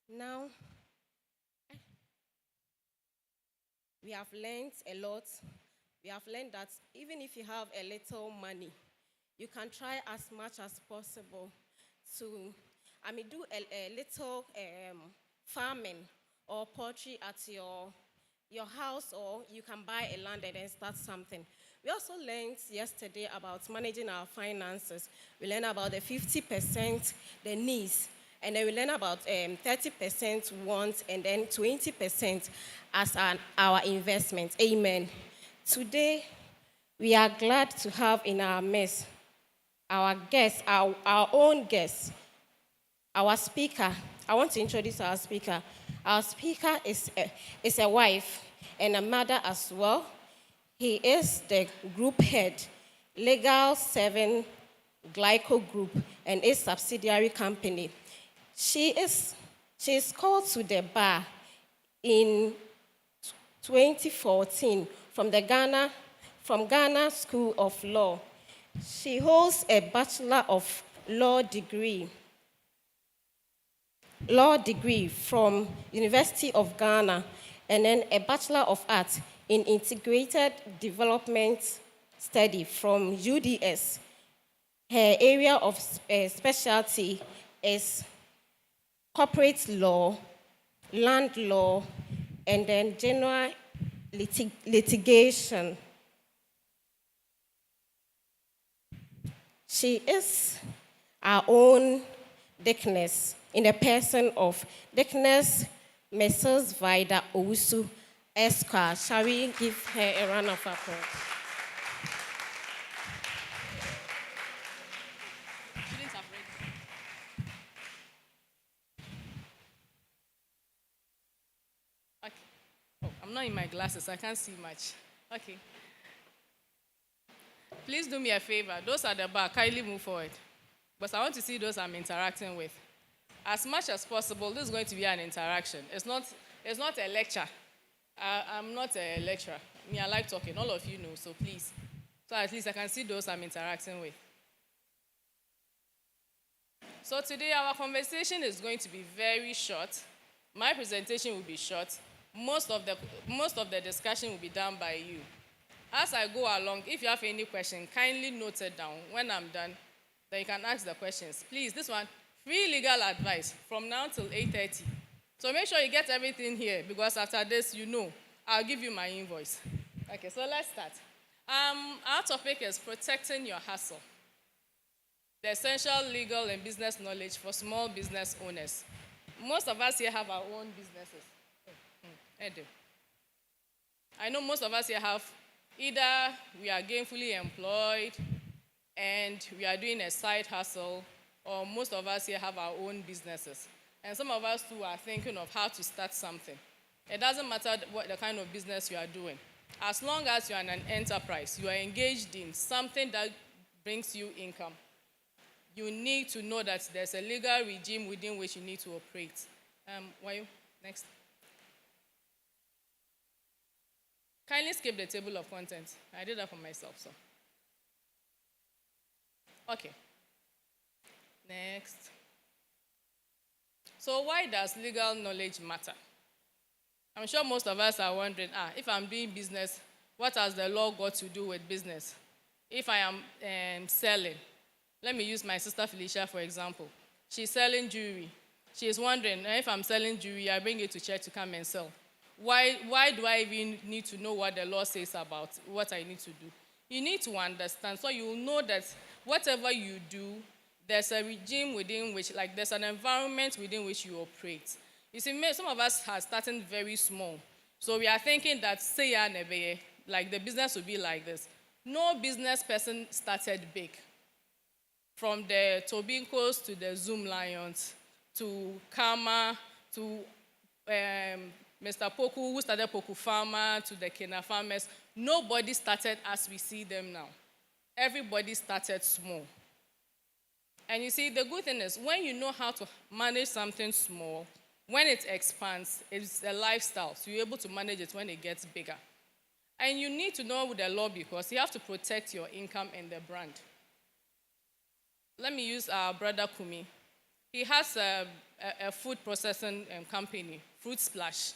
Now, we have learned a lot. We have learned that even if you have a little money, you can try as much as possible to, do a little farming or poultry at your house, or you can buy a land and then start something. We also learned yesterday about managing our finances. We learned about the 50%, the needs, and then we learned about 30% wants, and then 20% as our investment. Amen. Today, we are glad to have in our midst our guest, our own guest, our speaker. I want to introduce our speaker. Our speaker is a wife and a mother as well. He is the group head, Legal 7 Glyco Group, and its subsidiary company. She is called to the bar in 2014 from Ghana School of Law. She holds a Bachelor of Law degree from University of Ghana, and then a Bachelor of Arts in Integrated Development Study from UDS. Her area of specialty is corporate law, land law, and then general litigation. She is our own Dickness in the person of Dickness Mrs. Vida Owusu Esquire. Shall we give her a round of applause? Okay. Oh, I'm not in my glasses. I can't see much. Okay. Please do me a favor. Those at the back, kindly move forward. But I want to see those I'm interacting with. As much as possible, this is going to be an interaction. It's not a lecture. I'm not a lecturer. Me, I like talking. All of you know, so please. So at least I can see those I'm interacting with. So today our conversation is going to be very short. My presentation will be short. Most of the discussion will be done by you. As I go along, if you have any question, kindly note it down. When I'm done, then you can ask the questions. Please, this one, free legal advice from now till 8:30. So make sure you get everything here, because after this, I'll give you my invoice. Okay, so let's start. Our topic is protecting your hustle. The essential legal and business knowledge for small business owners. Most of us here have our own businesses. I know most of us here have either we are gainfully employed and we are doing a side hustle, or most of us here have our own businesses. And some of us too are thinking of how to start something. It doesn't matter what the kind of business you are doing. As long as you are in an enterprise, you are engaged in something that brings you income, you need to know that there's a legal regime within which you need to operate. Next. Kindly skip the table of contents. I did that for myself, so. Okay. Next. So why does legal knowledge matter? I'm sure most of us are wondering, if I'm doing business, what has the law got to do with business? If I am selling, let me use my sister Felicia, for example. She's selling jewelry. She's wondering, if I'm selling jewelry, I bring it to church to come and sell. Why do I even need to know what the law says about what I need to do? You need to understand, so you will know that whatever you do, there's a regime within which, like there's an environment within which you operate. You see, some of us are starting very small. So we are thinking that, like the business will be like this. No business person started big. From the Tobinkos to the Zoom Lions, to Kama, to Mr. Poku, who started Poku Farmer, to the Kena farmers, nobody started as we see them now. Everybody started small. And you see, the good thing is, when you know how to manage something small, when it expands, it's a lifestyle, so you're able to manage it when it gets bigger. And you need to know the law because you have to protect your income and the brand. Let me use our brother Kumi. He has a food processing company, Fruit Splash.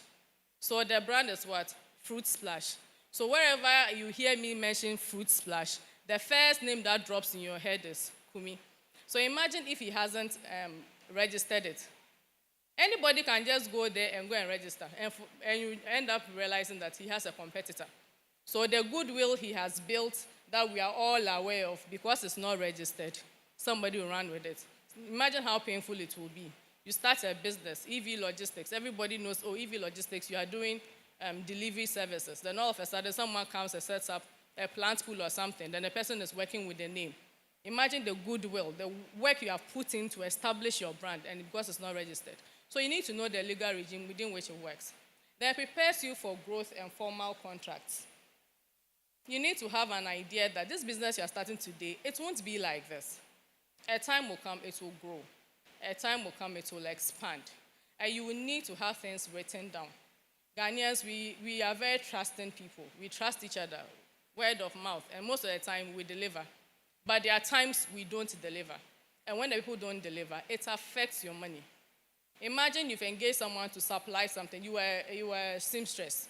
So the brand is what? Fruit Splash. So wherever you hear me mention Fruit Splash, the first name that drops in your head is Kumi. So imagine if he hasn't registered it. Anybody can just go there and go and register, and you end up realizing that he has a competitor. So the goodwill he has built that we are all aware of, because it's not registered, somebody will run with it. Imagine how painful it will be. You start a business, EV Logistics. Everybody knows, oh, EV Logistics, you are doing delivery services. Then all of a sudden, someone comes and sets up a plant pool or something. Then the person is working with the name. Imagine the goodwill, the work you have put in to establish your brand, and because it's not registered. So you need to know the legal regime within which it works. Then it prepares you for growth and formal contracts. You need to have an idea that this business you are starting today, it won't be like this. A time will come, it will grow. A time will come, it will expand. And you will need to have things written down. Ghanaians, we are very trusting people. We trust each other, word of mouth, and most of the time we deliver. But there are times we don't deliver. And when the people don't deliver, it affects your money. Imagine you've engaged someone to supply something. You were a seamstress.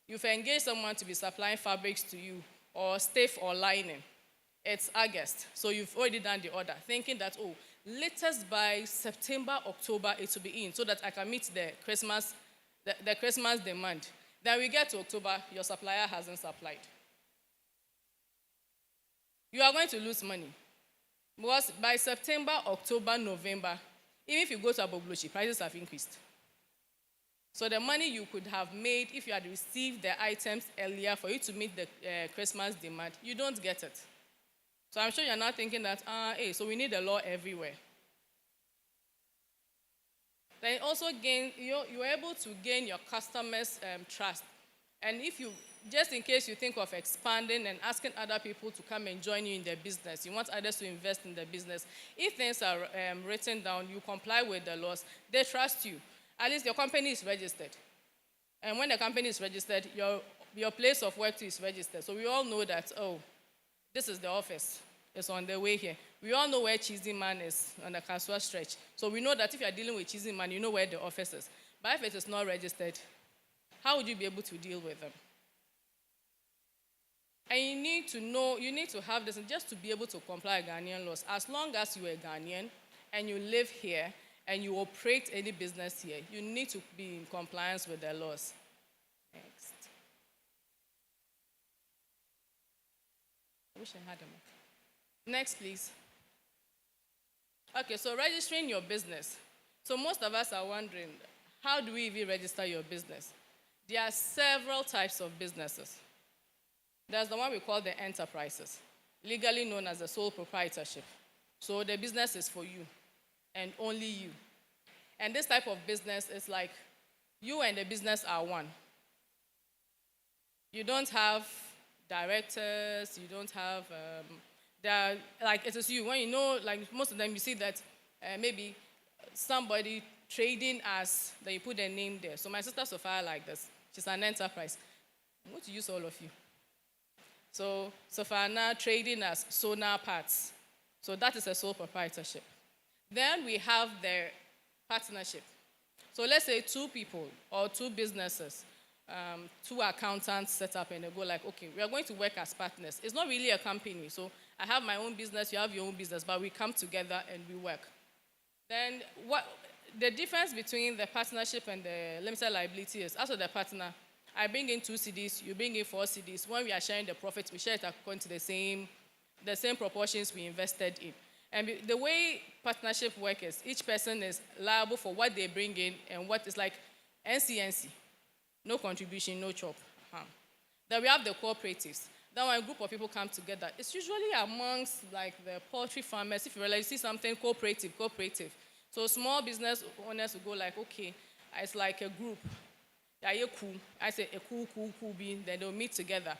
You've engaged someone to be supplying fabrics to you, or stiff or lining. It's August, so you've already done the order, thinking that, oh, latest by September, October, it will be in, so that I can meet the Christmas demand. Then we get to October, your supplier hasn't supplied. You are going to lose money. Because by September, October, November, even if you go to Abogloshi, prices have increased. So the money you could have made if you had received the items earlier for you to meet the Christmas demand, you don't get it. So I'm sure you're not thinking that, so we need a law everywhere. Then also you're able to gain your customers' trust. And if you, just in case you think of expanding and asking other people to come and join you in the business, you want others to invest in the business, if things are written down, you comply with the laws, they trust you. At least your company is registered. And when the company is registered, your place of work too is registered. So we all know that, oh, this is the office. It's on the way here. We all know where Cheesy Man is on the Kasoa stretch. So we know that if you're dealing with Cheesy Man, you know where the office is. But if it is not registered, how would you be able to deal with them? And you need to have this just to be able to comply with Ghanaian laws. As long as you are a Ghanaian and you live here and you operate any business here, you need to be in compliance with the laws. Next. I wish I had them. Next, please. Okay, so registering your business. So most of us are wondering, how do we even register your business? There are several types of businesses. There's the one we call the enterprises, legally known as the sole proprietorship. So the business is for you and only you. And this type of business is like you and the business are one. You don't have directors, you don't have, like it is you. When you know, like most of them, you see that maybe somebody trading as, that you put their name there. So my sister Sophia like this. She's an enterprise. I'm going to use all of you. So Sophia trading as Sonar Parts. So that is a sole proprietorship. Then we have the partnership. So let's say two people or two businesses, two accountants set up and they go like, okay, we are going to work as partners. It's not really a company. So I have my own business, you have your own business, but we come together and we work. Then what the difference between the partnership and the limited liability is, as for the partner, I bring in 2 CDs, you bring in 4 CDs. When we are sharing the profits, we share it according to the same proportions we invested in. And the way partnership works is each person is liable for what they bring in and what is like NCNC. No contribution, no chop. Then we have the cooperatives. Then when a group of people come together, it's usually amongst like the poultry farmers. If you realize, you see something cooperative. So small business owners will go like, okay, it's like a group. Yeah, you're cool. I say a cool being. Then they'll meet together.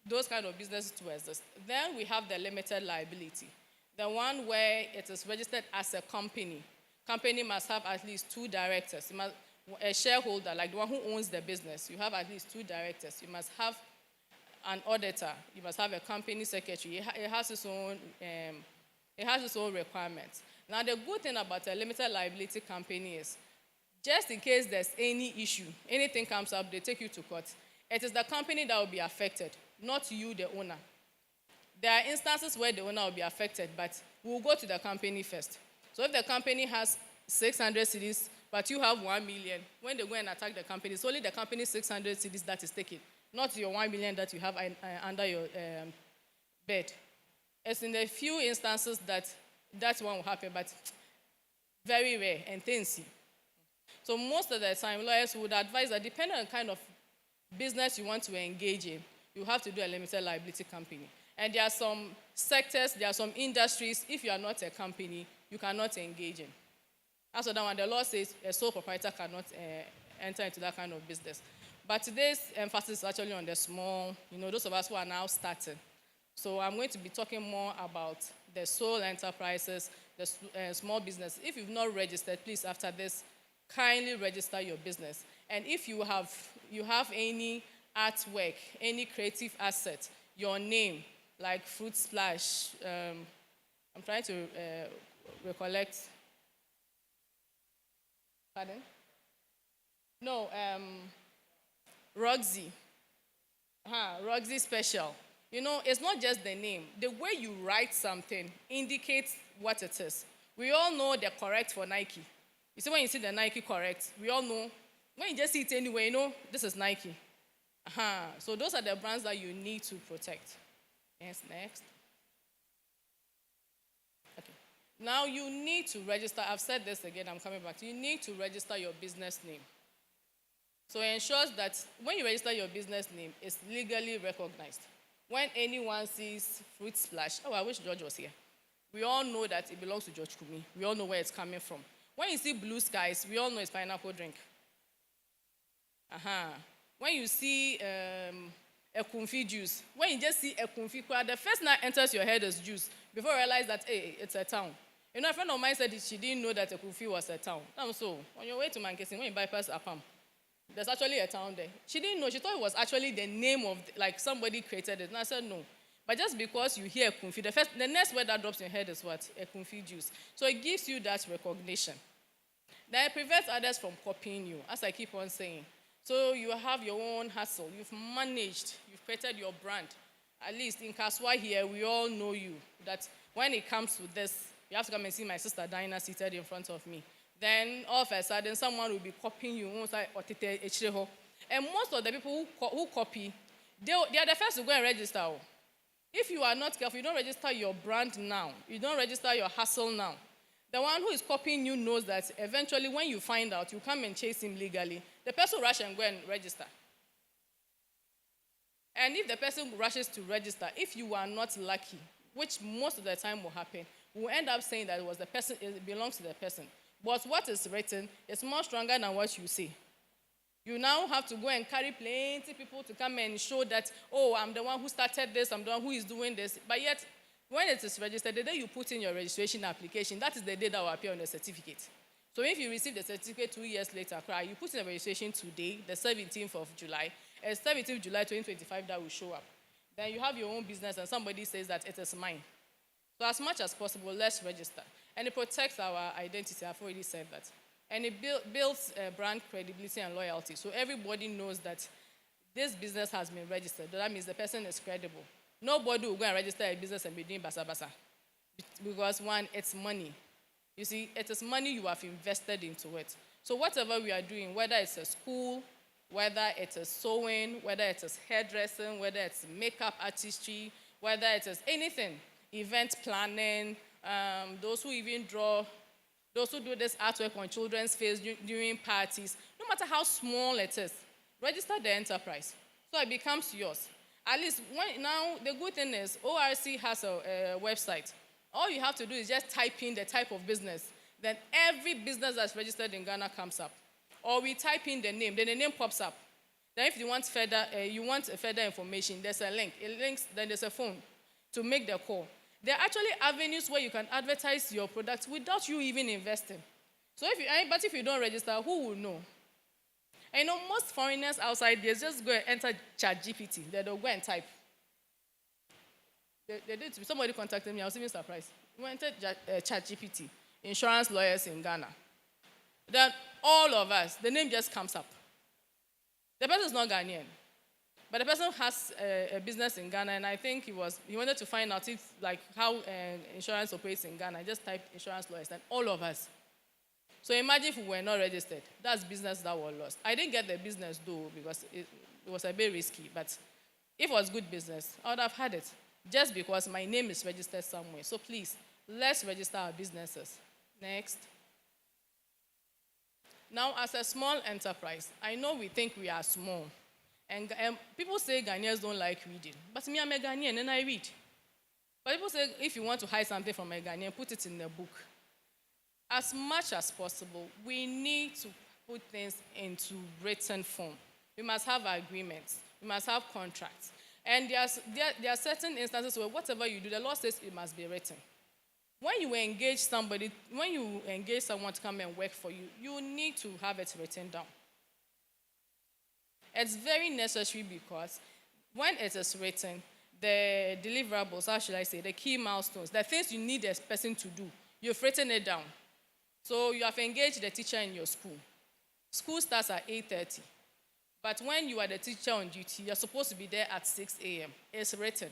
Those kind of businesses to exist. Then we have the limited liability. The one where it is registered as a company. Company must have at least 2 directors. You must, a shareholder, like the one who owns the business, you have at least 2 directors. You must have an auditor. You must have a company secretary. It has its own requirements. Now, the good thing about a limited liability company is, just in case there's any issue, anything comes up, they take you to court. It is the company that will be affected, not you, the owner. There are instances where the owner will be affected, but we'll go to the company first. So if the company has 600 cedis, but you have 1 million, when they go and attack the company, it's only the company's 600 cedis that is taken, not your 1 million that you have under your bed. It's in a few instances that one will happen, but very rare and thin. So most of the time, lawyers would advise that depending on the kind of business you want to engage in, you have to do a limited liability company. And there are some sectors, there are some industries, if you are not a company, you cannot engage in. As for that one, the law says a sole proprietor cannot enter into that kind of business. But today's emphasis is actually on the small, those of us who are now starting. So I'm going to be talking more about the sole enterprises, the small business. If you've not registered, please, after this, kindly register your business. And if you have any artwork, any creative asset, your name, like Fruit Splash, I'm trying to recollect. Pardon? No, Roxy. Roxy Special. It's not just the name. The way you write something indicates what it is. We all know the correct for Nike. You see, when you see the Nike correct, we all know. When you just see it anyway, this is Nike. So those are the brands that you need to protect. Yes, next. Okay. Now you need to register. I've said this again, I'm coming back. You need to register your business name. So it ensures that when you register your business name, it's legally recognized. When anyone sees Fruit Splash, I wish George was here. We all know that it belongs to George Kumi. We all know where it's coming from. When you see Blue Skies, we all know it's pineapple drink. When you see a kumfi juice, when you just see a kumfi, the first thing that enters your head is juice. Before you realize that, hey, it's a town. A friend of mine said she didn't know that a kumfi was a town. So, on your way to Mankesin, when you bypass Apam, there's actually a town there. She didn't know. She thought it was actually the name of, somebody created it. And I said, no. But just because you hear kumfi, the next word that drops in your head is what? A kumfi juice. So it gives you that recognition. Then it prevents others from copying you, as I keep on saying. So you have your own hustle. You've managed. You've created your brand. At least in Kasoa here, we all know you. That when it comes to this, you have to come and see my sister Dinah seated in front of me. Then all of a sudden, someone will be copying you. And most of the people who copy, they are the first to go and register. If you are not careful, you don't register your brand now. You don't register your hustle now. The one who is copying you knows that eventually when you find out, you come and chase him legally. The person will rush and go and register. And if the person rushes to register, if you are not lucky, which most of the time will happen, we'll end up saying that it belongs to the person. But what is written is more stronger than what you say. You now have to go and carry plenty of people to come and show that, oh, I'm the one who started this, I'm the one who is doing this. But yet, when it is registered, the day you put in your registration application, that is the day that will appear on the certificate. So if you receive the certificate 2 years later, you put in the registration today, the 17th of July, it's 17th July 2025 that will show up. Then you have your own business and somebody says that it is mine. So as much as possible, let's register. And it protects our identity, I've already said that. And it builds brand credibility and loyalty. So everybody knows that this business has been registered. That means the person is credible. Nobody will go and register a business and be doing basa-basa. Because one, it's money. You see, it is money you have invested into it. So whatever we are doing, whether it's a school, whether it is sewing, whether it is hairdressing, whether it's makeup artistry, whether it is anything, event planning, those who even draw, those who do this artwork on children's face during parties, no matter how small it is, register the enterprise. So it becomes yours. At least now the good thing is ORC has a website. All you have to do is just type in the type of business. Then every business that's registered in Ghana comes up. Or we type in the name, then the name pops up. Then if you want further information, there's a link. It links, then there's a phone to make the call. There are actually avenues where you can advertise your products without you even investing. So if you don't register, who will know? And most foreigners outside there just go and enter ChatGPT. They'll go and type. They did. Somebody contacted me. I was even surprised. We entered ChatGPT. insurance lawyers in Ghana. Then all of us, the name just comes up. The person is not Ghanaian, but the person has a business in Ghana, and I think he wanted to find out if, like, how insurance operates in Ghana. I just typed insurance lawyers, and all of us. So imagine if we were not registered. That's business that was lost. I didn't get the business though because it was a bit risky, but if it was good business, I would have had it just because my name is registered somewhere. So please, let's register our businesses. Next. Now, as a small enterprise, I know we think we are small. And people say Ghanaians don't like reading. But me, I'm a Ghanaian and I read. But people say if you want to hide something from a Ghanaian, put it in the book. As much as possible, we need to put things into written form. We must have agreements. We must have contracts. And there are certain instances where whatever you do, the law says it must be written. When you engage someone to come and work for you, you need to have it written down. It's very necessary because when it is written, the deliverables, how should I say, the key milestones, the things you need a person to do, you've written it down. So you have engaged the teacher in your school. School starts at 8:30. But when you are the teacher on duty, you're supposed to be there at 6 a.m. It's written.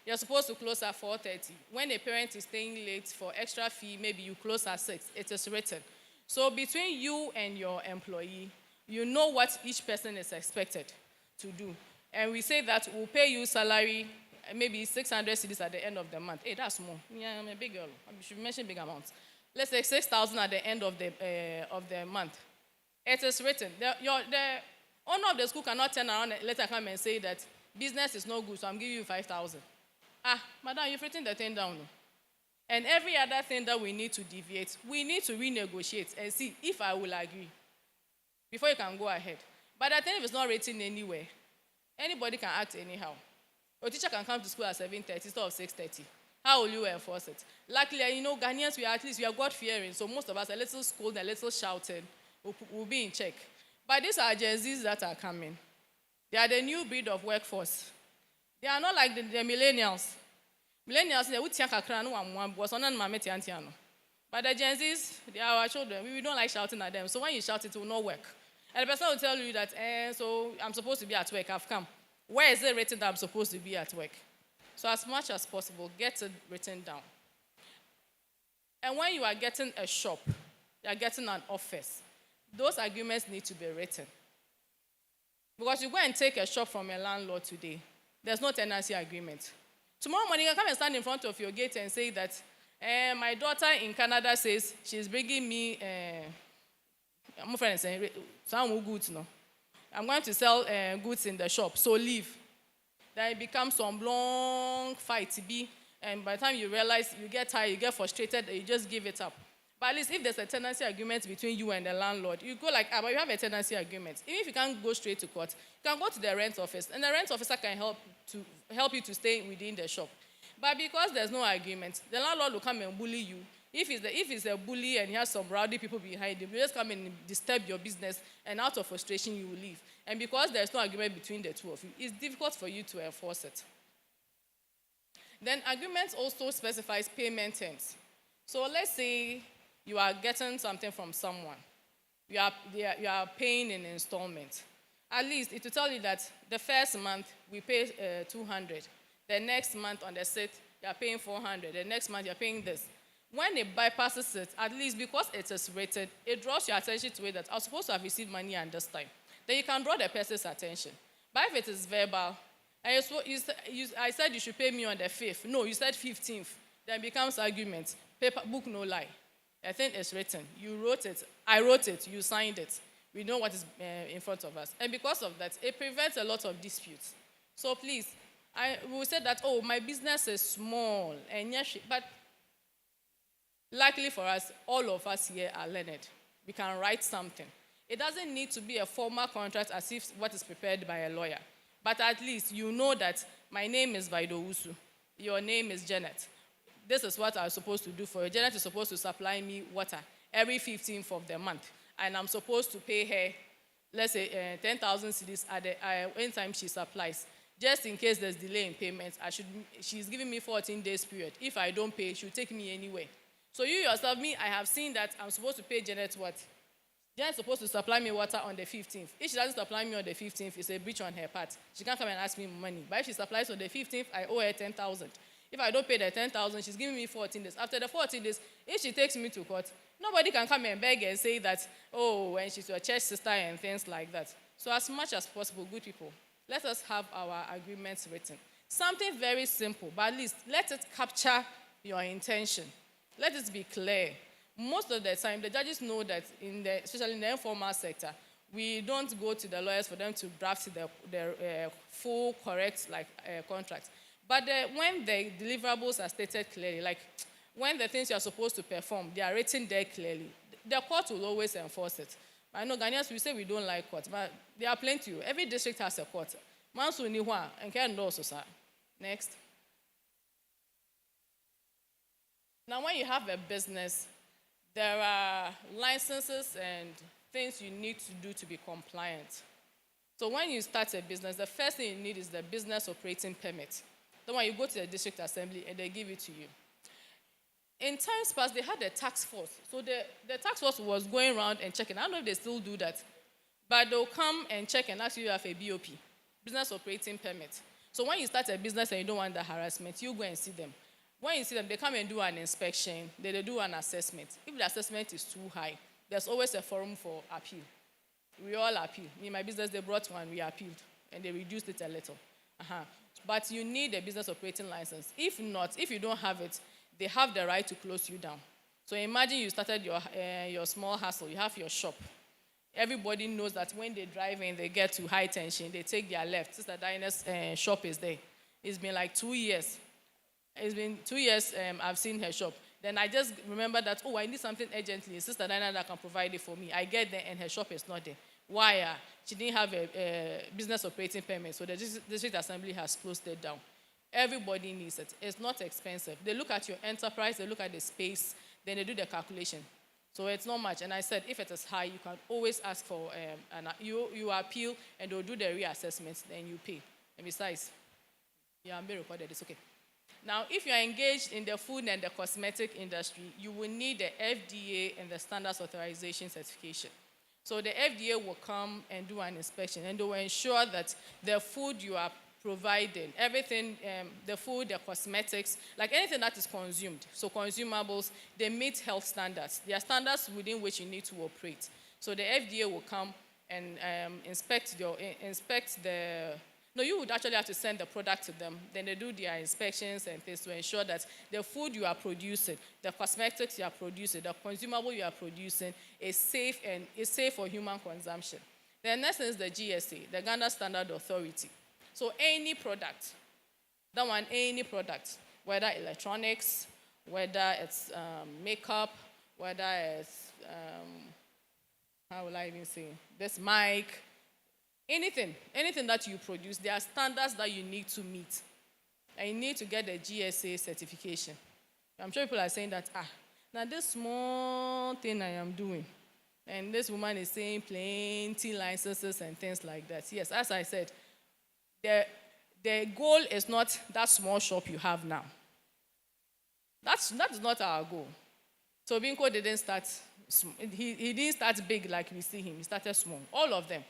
You're supposed to close at 4:30. When a parent is staying late for extra fee, maybe you close at 6. It is written. So between you and your employee, you know what each person is expected to do. And we say that we'll pay you salary, maybe 600 cedis at the end of the month. Hey, that's more. Yeah, I'm a big girl. I should mention big amounts. Let's say 6,000 at the end of the month. It is written. The owner of the school cannot turn around and later come and say that business is no good, so I'm giving you 5,000. Madam, you've written the thing down. And every other thing that we need to deviate, we need to renegotiate and see if I will agree before you can go ahead. But I think if it's not written anywhere, anybody can act anyhow. Your teacher can come to school at 7:30 instead of 6:30. How will you enforce it? Luckily, Ghanaians, we are God-fearing, so most of us, a little scolded, a little shouted, will be in check. But these are Gen Zs that are coming. They are the new breed of workforce. They are not like the millennials. Millennials, they would take a crown was on and but the Gen Zs, they are our children. We don't like shouting at them. So when you shout, it will not work. And the person will tell you that, so I'm supposed to be at work. I've come. Where is it written that I'm supposed to be at work? So as much as possible, get it written down. And when you are getting a shop, you are getting an office, those agreements need to be written. Because you go and take a shop from a landlord today, there's no tenancy agreement. Tomorrow morning, you can come and stand in front of your gate and say that, my daughter in Canada says she's bringing me, I'm friend saying, some goods, no. I'm going to sell goods in the shop, so leave. Then it becomes some long fight to be, and by the time you realize, you get tired, you get frustrated, you just give it up. But at least if there's a tenancy agreement between you and the landlord, you go like, but you have a tenancy agreement. Even if you can't go straight to court, you can go to the rent office, and the rent officer can help you to stay within the shop. But because there's no agreement, the landlord will come and bully you. If it's a bully and he has some rowdy people behind him, you just come and disturb your business, and out of frustration, you will leave. And because there's no agreement between the two of you, it's difficult for you to enforce it. Then agreements also specifies payment terms. So let's say you are getting something from someone. You are paying in installment. At least it will tell you that the first month we pay 200. The next month on the 6th, you are paying 400. The next month you are paying this. When it bypasses it, at least because it is rated, it draws your attention to it that I was supposed to have received money at this time. Then you can draw the person's attention. But if it is verbal, and I said you should pay me on the 5th. No, you said 15th. Then it becomes argument. Paper, book, no lie. I think it's written. You wrote it. I wrote it. You signed it. We know what is in front of us. And because of that, it prevents a lot of disputes. So please, we will say that, my business is small. And yes, but luckily for us, all of us here are learned. We can write something. It doesn't need to be a formal contract as if what is prepared by a lawyer. But at least you know that my name is Piwc. Your name is Janet. This is what I'm supposed to do for you. Janet is supposed to supply me water every 15th of the month. And I'm supposed to pay her, let's say, 10,000 cedis at the anytime she supplies. Just in case there's delay in payment, she's giving me 14 days period. If I don't pay, she'll take me anywhere. So you yourself, me, I have seen that I'm supposed to pay Janet what? Janet's supposed to supply me water on the 15th. If she doesn't supply me on the 15th, it's a breach on her part. She can't come and ask me money. But if she supplies on the 15th, I owe her 10,000. If I don't pay the 10,000, she's giving me 14 days. After the 14 days, if she takes me to court, nobody can come and beg and say that, oh, when she's your church sister and things like that. So as much as possible, good people, let us have our agreements written. Something very simple, but at least let it capture your intention. Let it be clear. Most of the time, the judges know that, especially in the informal sector, we don't go to the lawyers for them to draft the full, correct contract. But when the deliverables are stated clearly, like when the things you are supposed to perform, they are written there clearly, the court will always enforce it. I know Ghanaians, we say we don't like court, but there are plenty. Every district has a court. Mansu Nihwa, and can also, sir. Next. Now, when you have a business, there are licenses and things you need to do to be compliant. So when you start a business, the first thing you need is the business operating permit. Then when you go to the district assembly and they give it to you. In times past, they had a task force. So the task force was going around and checking. I don't know if they still do that. But they'll come and check and ask you if you have a BOP, business operating permit. So when you start a business and you don't want the harassment, you go and see them. When you see them, they come and do an inspection. They do an assessment. If the assessment is too high, there's always a forum for appeal. We all appeal. In my business, they brought one, we appealed, and they reduced it a little. But you need a business operating license. If not, if you don't have it, they have the right to close you down. So imagine you started your small hustle. You have your shop. Everybody knows that when they drive in, they get to high tension. They take their left. Sister Dinah's shop is there. It's been like 2 years. It's been 2 years I've seen her shop. Then I just remember that, oh, I need something urgently. Sister Dinah that can provide it for me. I get there and her shop is not there. Why? She didn't have a business operating permit, so the district assembly has closed it down. Everybody needs it. It's not expensive. They look at your enterprise, they look at the space, then they do the calculation. So it's not much. And I said, if it is high, you can always ask for, you appeal, and they'll do the reassessment, then you pay. And besides, yeah, I'm being recorded, it's okay. Now, if you are engaged in the food and the cosmetic industry, you will need the FDA and the standards authorization certification. So the FDA will come and do an inspection, and they will ensure that the food you are providing, everything, the food, the cosmetics, like anything that is consumed, so consumables, they meet health standards. There are standards within which you need to operate. So the FDA will come and inspect the. No, you would actually have to send the product to them. Then they do their inspections and things to ensure that the food you are producing, the cosmetics you are producing, the consumable you are producing is safe and is safe for human consumption. The next is the GSA, the Ghana Standard Authority. So any product, any product, whether electronics, whether it's makeup, whether it's, how will I even say, this mic, anything that you produce, there are standards that you need to meet. And you need to get the GSA certification. I'm sure people are saying that, now this small thing I am doing, and this woman is saying plenty licenses and things like that. Yes, as I said, the goal is not that small shop you have now. That is not our goal. So Binko didn't start, he didn't start big like we see him. He started small. All of them.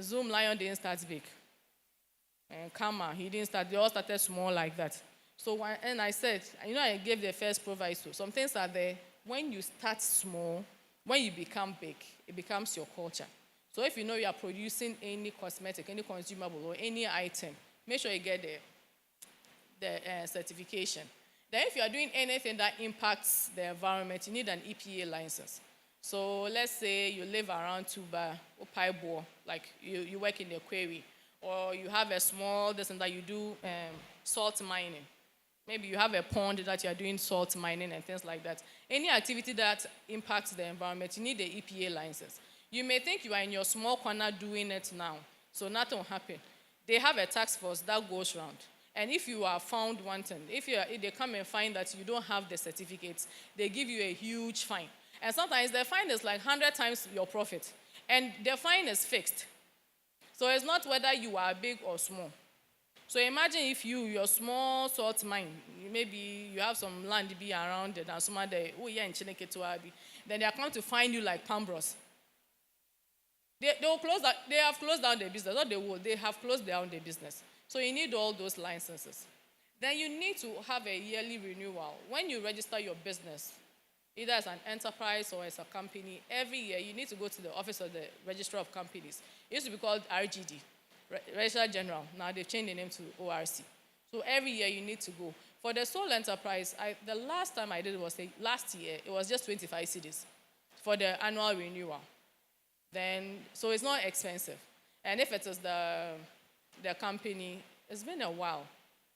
Zoom Lion didn't start big. And Kama, he didn't start, they all started small like that. So and I said, I gave the first proviso. Some things are there. When you start small, when you become big, it becomes your culture. So if you know you are producing any cosmetic, any consumable, or any item, make sure you get the certification. Then if you are doing anything that impacts the environment, you need an EPA license. So let's say you live around Tuba or Paibo, like you work in the quarry, or you have a small and that you do salt mining. Maybe you have a pond that you are doing salt mining and things like that. Any activity that impacts the environment, you need the EPA license. You may think you are in your small corner doing it now, so nothing will happen. They have a task force that goes around. And if you are found wanting, if they come and find that you don't have the certificates, they give you a huge fine. And sometimes the fine is like 100 times your profit. And the fine is fixed. So it's not whether you are big or small. So imagine if your small salt mine, maybe you have some land be around it and some other, oh yeah, in Chineke to Abi, then they are coming to find you like Pambros. They will close that, they have closed down their business, not they will, they have closed down their business. So you need all those licenses. Then you need to have a yearly renewal. When you register your business, either as an enterprise or as a company, every year you need to go to the office of the registrar of companies. It used to be called RGD, Registrar General. Now they've changed the name to ORC. So every year you need to go. For the sole enterprise, the last time I did it was last year. It was just 25 cedis for the annual renewal. Then, so it's not expensive. And if it is the company, it's been a while.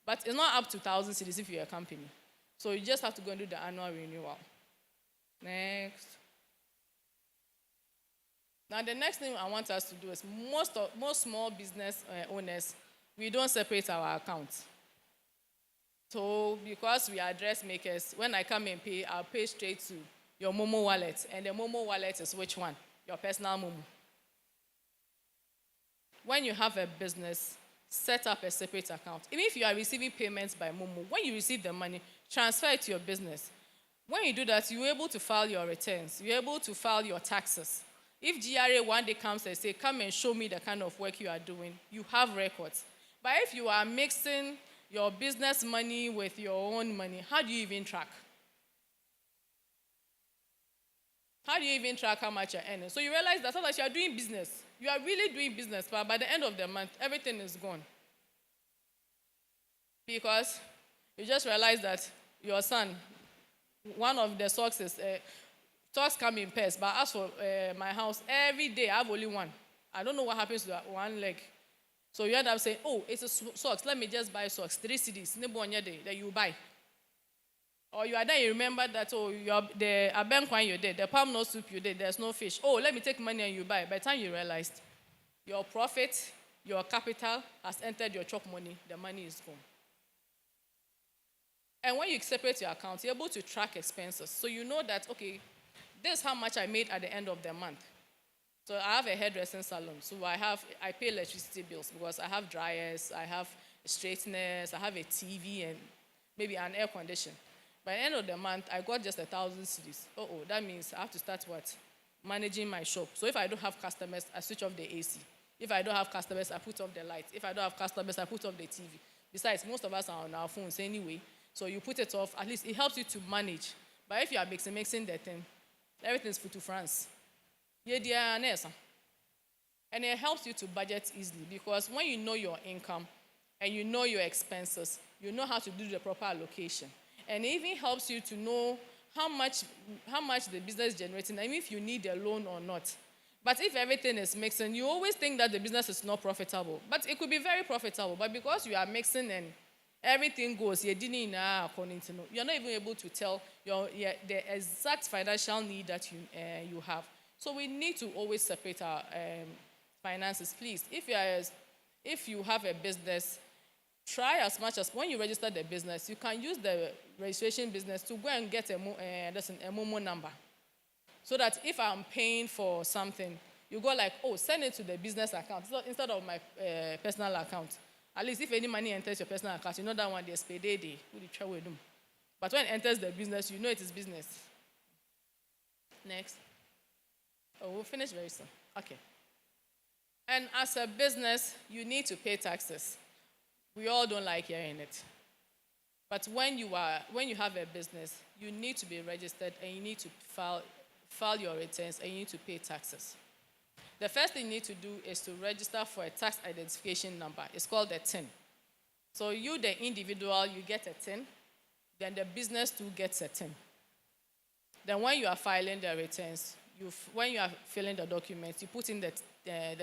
But it's not up to 1,000 cedis if you're a company. So you just have to go and do the annual renewal. Next. Now the next thing I want us to do is most small business owners, we don't separate our accounts. So because we are dressmakers, when I come and pay, I'll pay straight to your Momo wallet. And the Momo wallet is which one? Your personal Momo. When you have a business, set up a separate account. Even if you are receiving payments by Momo, when you receive the money, transfer it to your business. When you do that, you're able to file your returns. You're able to file your taxes. If GRA one day comes and say, come and show me the kind of work you are doing, you have records. But if you are mixing your business money with your own money, how do you even track? How do you even track how much you're earning? So you realize that sometimes you are doing business. You are really doing business, but by the end of the month, everything is gone. Because you just realize that your son, one of the socks is, socks come in pairs, but as for my house, every day I have only one. I don't know what happens to that one leg. So you end up saying, oh, it's a socks, let me just buy socks, 3 cedis, that you buy. Or you are there, you remember that, oh, the abenkwan you did, the palm nut soup you did, there's no fish. Oh, let me take money and you buy. By the time you realized, your profit, your capital has entered your chop money, the money is gone. And when you separate your accounts, you're able to track expenses. So you know that, okay, this is how much I made at the end of the month. So I have a hairdressing salon. So I pay electricity bills because I have dryers, I have straighteners, I have a TV and maybe an air condition. By the end of the month, I got just 1,000 cedis. That means I have to start what? Managing my shop. So if I don't have customers, I switch off the AC. If I don't have customers, I put off the lights. If I don't have customers, I put off the TV. Besides, most of us are on our phones anyway. So you put it off, at least it helps you to manage. But if you are mixing the thing, everything's put to France. And it helps you to budget easily because when you know your income and you know your expenses, you know how to do the proper allocation. And it even helps you to know how much the business is generating, and if you need a loan or not. But if everything is mixing, you always think that the business is not profitable. But it could be very profitable. But because you are mixing and everything goes, you're not even able to tell the exact financial need that you have. So we need to always separate our finances. Please, if you have a business, try as much as when you register the business, you can use the registration business to go and get a Momo number. So that if I'm paying for something, you go like, oh, send it to the business account instead of my personal account. At least if any money enters your personal account, you know that one there's payday. But when it enters the business, you know it is business. Next. Oh, we'll finish very soon. Okay. And as a business, you need to pay taxes. We all don't like hearing it. But when you have a business, you need to be registered and you need to file your returns and you need to pay taxes. The first thing you need to do is to register for a tax identification number. It's called a TIN. So you, the individual, you get a TIN. Then the business too gets a TIN. Then when you are filing the returns, when you are filling the documents, you put in the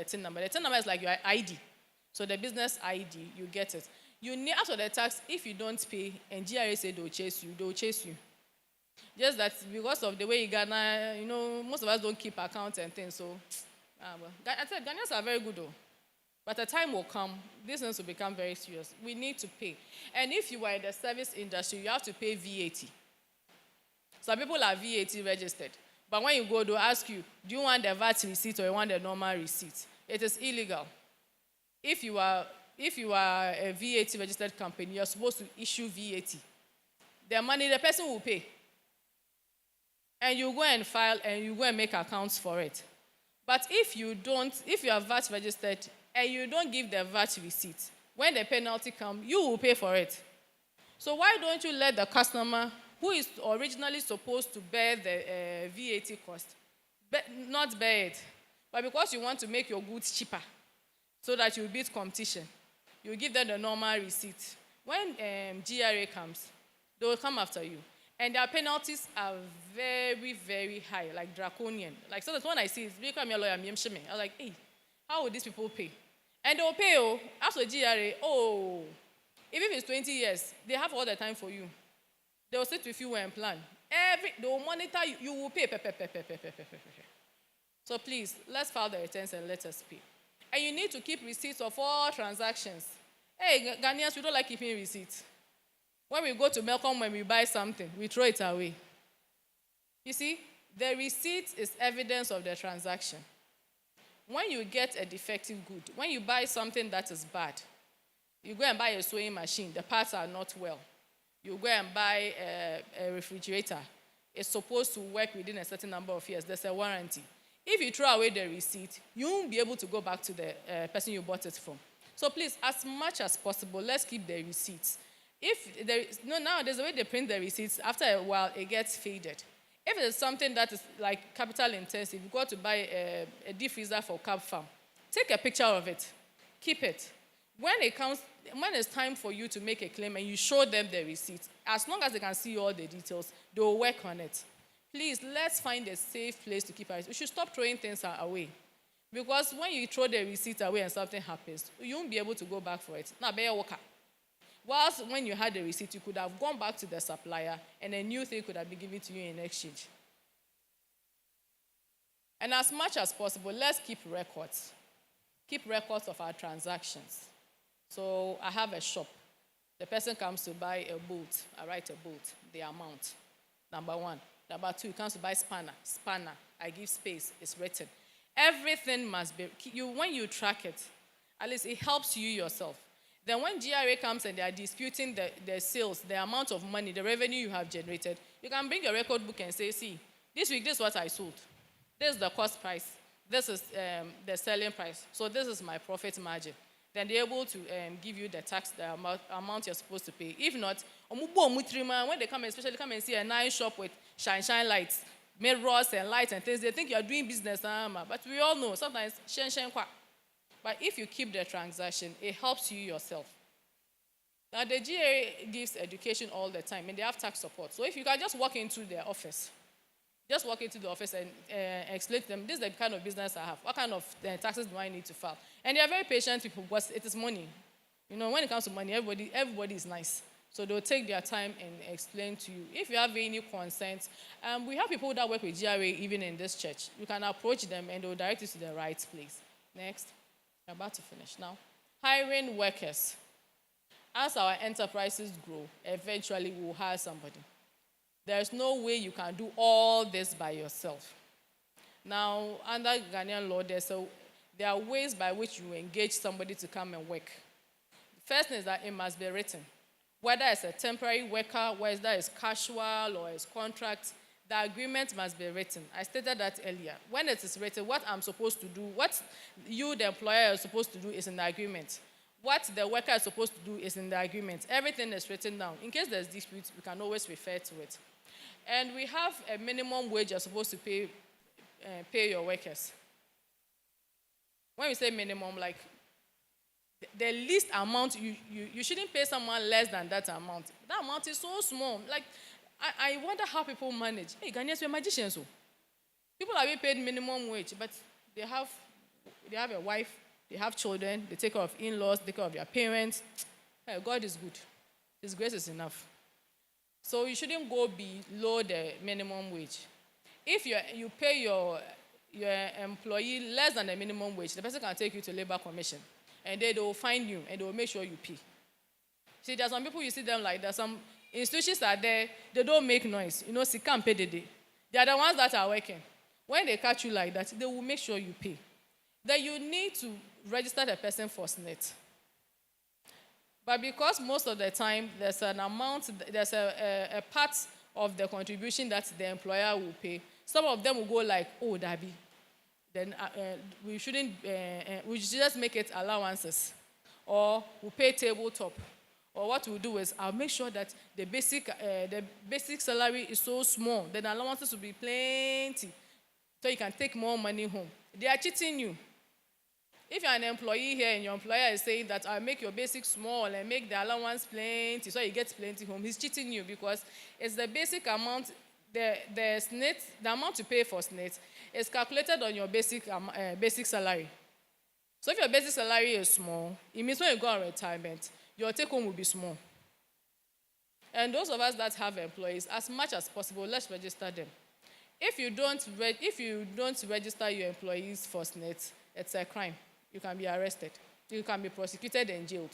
TIN number. The TIN number is like your ID. So the business ID, you get it. You need, after the tax, if you don't pay, and GRA say they'll chase you. Just that because of the way you Ghana, most of us don't keep accounts and things. So, I said, Ghanaians are very good though. But the time will come, this things will become very serious. We need to pay. And if you are in the service industry, you have to pay VAT. Some people are VAT registered. But when you go, they'll ask you, do you want the VAT receipt or you want the normal receipt? It is illegal. If you are if you are a VAT registered company, you're supposed to issue VAT. The money the person will pay. And you go and file and you go and make accounts for it. But if you are VAT registered and you don't give the VAT receipt, when the penalty comes, you will pay for it. So why don't you let the customer who is originally supposed to bear the VAT cost, not bear it, but because you want to make your goods cheaper so that you beat competition, you give them the normal receipt. When GRA comes, they will come after you. And their penalties are very, very high, like draconian. Like, so that's when I see it, because I'm a lawyer, I was like, hey, how would these people pay? And they'll pay, after GRA, even if it's 20 years, they have all the time for you. They will sit with you and plan. They will monitor you, you will pay. So please, let's file the returns and let us pay. And you need to keep receipts of all transactions. Hey, Ghanaians, we don't like keeping receipts. When we go to Melcom, when we buy something, we throw it away. You see, the receipt is evidence of the transaction. When you get a defective good, when you buy something that is bad, you go and buy a sewing machine, the parts are not well. You go and buy a refrigerator. It's supposed to work within a certain number of years. There's a warranty. If you throw away the receipt, you won't be able to go back to the person you bought it from. So please, as much as possible, let's keep the receipts. If there is, nowadays the way they print the receipts, after a while, it gets faded. If it's something that is like capital intensive, you go to buy a deep freezer for Cab Farm. Take a picture of it. Keep it. When it's time for you to make a claim and you show them the receipt, as long as they can see all the details, they will work on it. Please, let's find a safe place to keep our receipts. We should stop throwing things away. Because when you throw the receipt away and something happens, you won't be able to go back for it. Now, bear worker. Whilst when you had the receipt, you could have gone back to the supplier and a new thing could have been given to you in exchange. And as much as possible, let's keep records. Keep records of our transactions. So I have a shop. The person comes to buy a bolt. I write a bolt, the amount. Number one. Number two, he comes to buy spanner. Spanner. I give space. It's written. Everything must be, when you track it, at least it helps you yourself. Then when GRA comes and they are disputing the sales, the amount of money, the revenue you have generated, you can bring your record book and say, see, this week, this is what I sold. This is the cost price. This is the selling price. So this is my profit margin. Then they're able to give you the tax, the amount you're supposed to pay. If not, when they come, especially come and see a nice shop with shine lights, mirrors and lights and things, they think you're doing business. But we all know, sometimes, but if you keep the transaction, it helps you yourself. Now, the GA gives education all the time, and they have tax support. So if you can just walk into their office, and explain to them, this is the kind of business I have. What kind of taxes do I need to file? And they are very patient people because it is money. You know, when it comes to money, everybody is nice. So they'll take their time and explain to you. If you have any concerns, we have people that work with GRA even in this church. You can approach them and they'll direct you to the right place. Next. I'm about to finish now. Hiring workers. As our enterprises grow, eventually we'll hire somebody. There's no way you can do all this by yourself. Now, under Ghanaian law, there are ways by which you engage somebody to come and work. The first thing is that it must be written. Whether it's a temporary worker, whether it's casual or it's contract, the agreement must be written. I stated that earlier. When it is written, what I'm supposed to do, what you, the employer, are supposed to do is in the agreement. What the worker is supposed to do is in the agreement. Everything is written down. In case there's dispute, we can always refer to it. And we have a minimum wage you're supposed to pay your workers. When we say minimum, like the least amount, you shouldn't pay someone less than that amount. That amount is so small. Like, I wonder how people manage. Hey, Ghanaians, we're magicians. So. People are being paid minimum wage, but they have a wife, they have children, they take care of in-laws, they take care of their parents. Hey, God is good. His grace is enough. So you shouldn't go below the minimum wage. If you pay your employee less than the minimum wage, the person can take you to labor commission, and they will find you, and they will make sure you pay. See, there are some people, you see them like, there's some institutions are there, they don't make noise. You know, Sikam pay the day. They are the ones that are working. When they catch you like that, they will make sure you pay. Then you need to register the person for SNET. But because most of the time there's an amount, there's a part of the contribution that the employer will pay, some of them will go like, oh, Dabi, then we shouldn't, we should just make it allowances, or we'll pay tabletop. Or what we'll do is I'll make sure that the basic salary is so small, then allowances will be plenty, so you can take more money home. They are cheating you. If you're an employee here and your employer is saying that I'll make your basic small and make the allowance plenty, so you get plenty home, he's cheating you, because it's the basic amount, the SNIT, the amount you pay for SNIT is calculated on your basic salary. So if your basic salary is small, it means when you go on retirement, your take home will be small. And those of us that have employees, as much as possible, let's register them. If you don't register your employees for SNIT, it's a crime. You can be arrested. You can be prosecuted and jailed.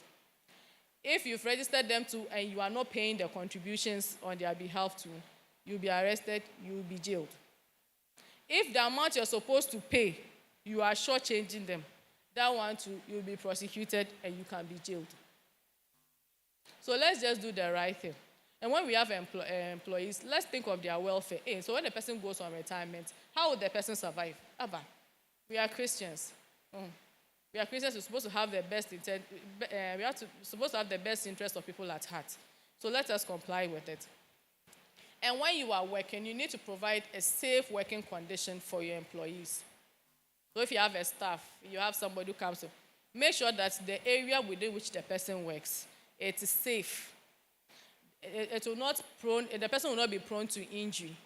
If you've registered them to and you are not paying the contributions on their behalf to, you'll be arrested, you'll be jailed. If the amount you're supposed to pay, you are shortchanging them, that one too, you'll be prosecuted and you can be jailed. So let's just do the right thing. And when we have employees, let's think of their welfare. So when the person goes on retirement, how would the person survive? Abba, we are Christians. We are Christians. We're supposed to have the best intent. Supposed to have the best interest of people at heart. So let us comply with it. And when you are working, you need to provide a safe working condition for your employees. So if you have a staff, you have somebody who comes to, make sure that the area within which the person works, it is safe. It will not the person will not be prone to injury.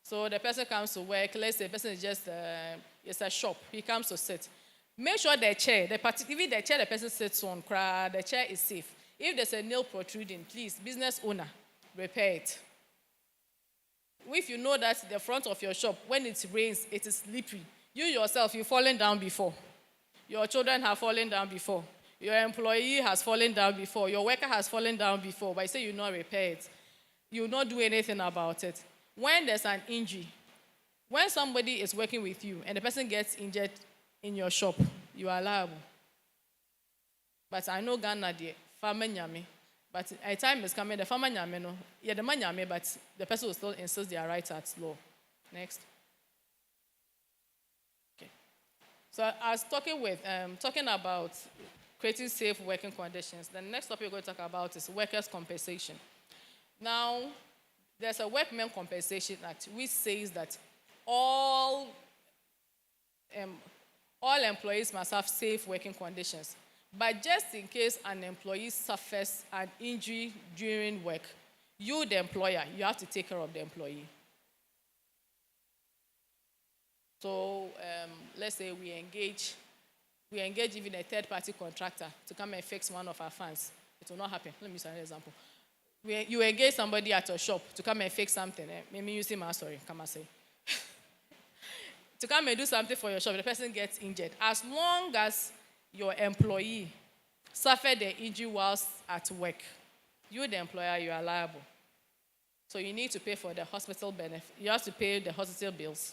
So the person comes to work, let's say the person is just, it's a shop, he comes to sit. Make sure the chair, even the chair the person sits on, the chair is safe. If there's a nail protruding, please, business owner, repair it. If you know that the front of your shop, when it rains, it is slippery, you yourself, you've fallen down before. Your children have fallen down before. Your employee has fallen down before. Your worker has fallen down before. But you say you not repair it. You will not do anything about it. When there's an injury, when somebody is working with you and the person gets injured in your shop, you are liable. But I know Ghana, the farmer nyame. But a time is coming, the farmer nyame no. Yeah, the man nyame, but the person will still insist their right at law. Next. Okay. So I was talking about creating safe working conditions. The next topic we're going to talk about is workers' compensation. Now, there's a Workmen Compensation Act which says that all employees must have safe working conditions. But just in case an employee suffers an injury during work, you, the employer, you have to take care of the employee. So let's say we engage even a third-party contractor to come and fix one of our fans. It will not happen. Let me use an example. You engage somebody at your shop to come and fix something. Maybe you say, sorry, come and say. To come and do something for your shop, the person gets injured. As long as your employee suffered the injury whilst at work, you, the employer, you are liable. So you need to pay for the hospital benefit. You have to pay the hospital bills.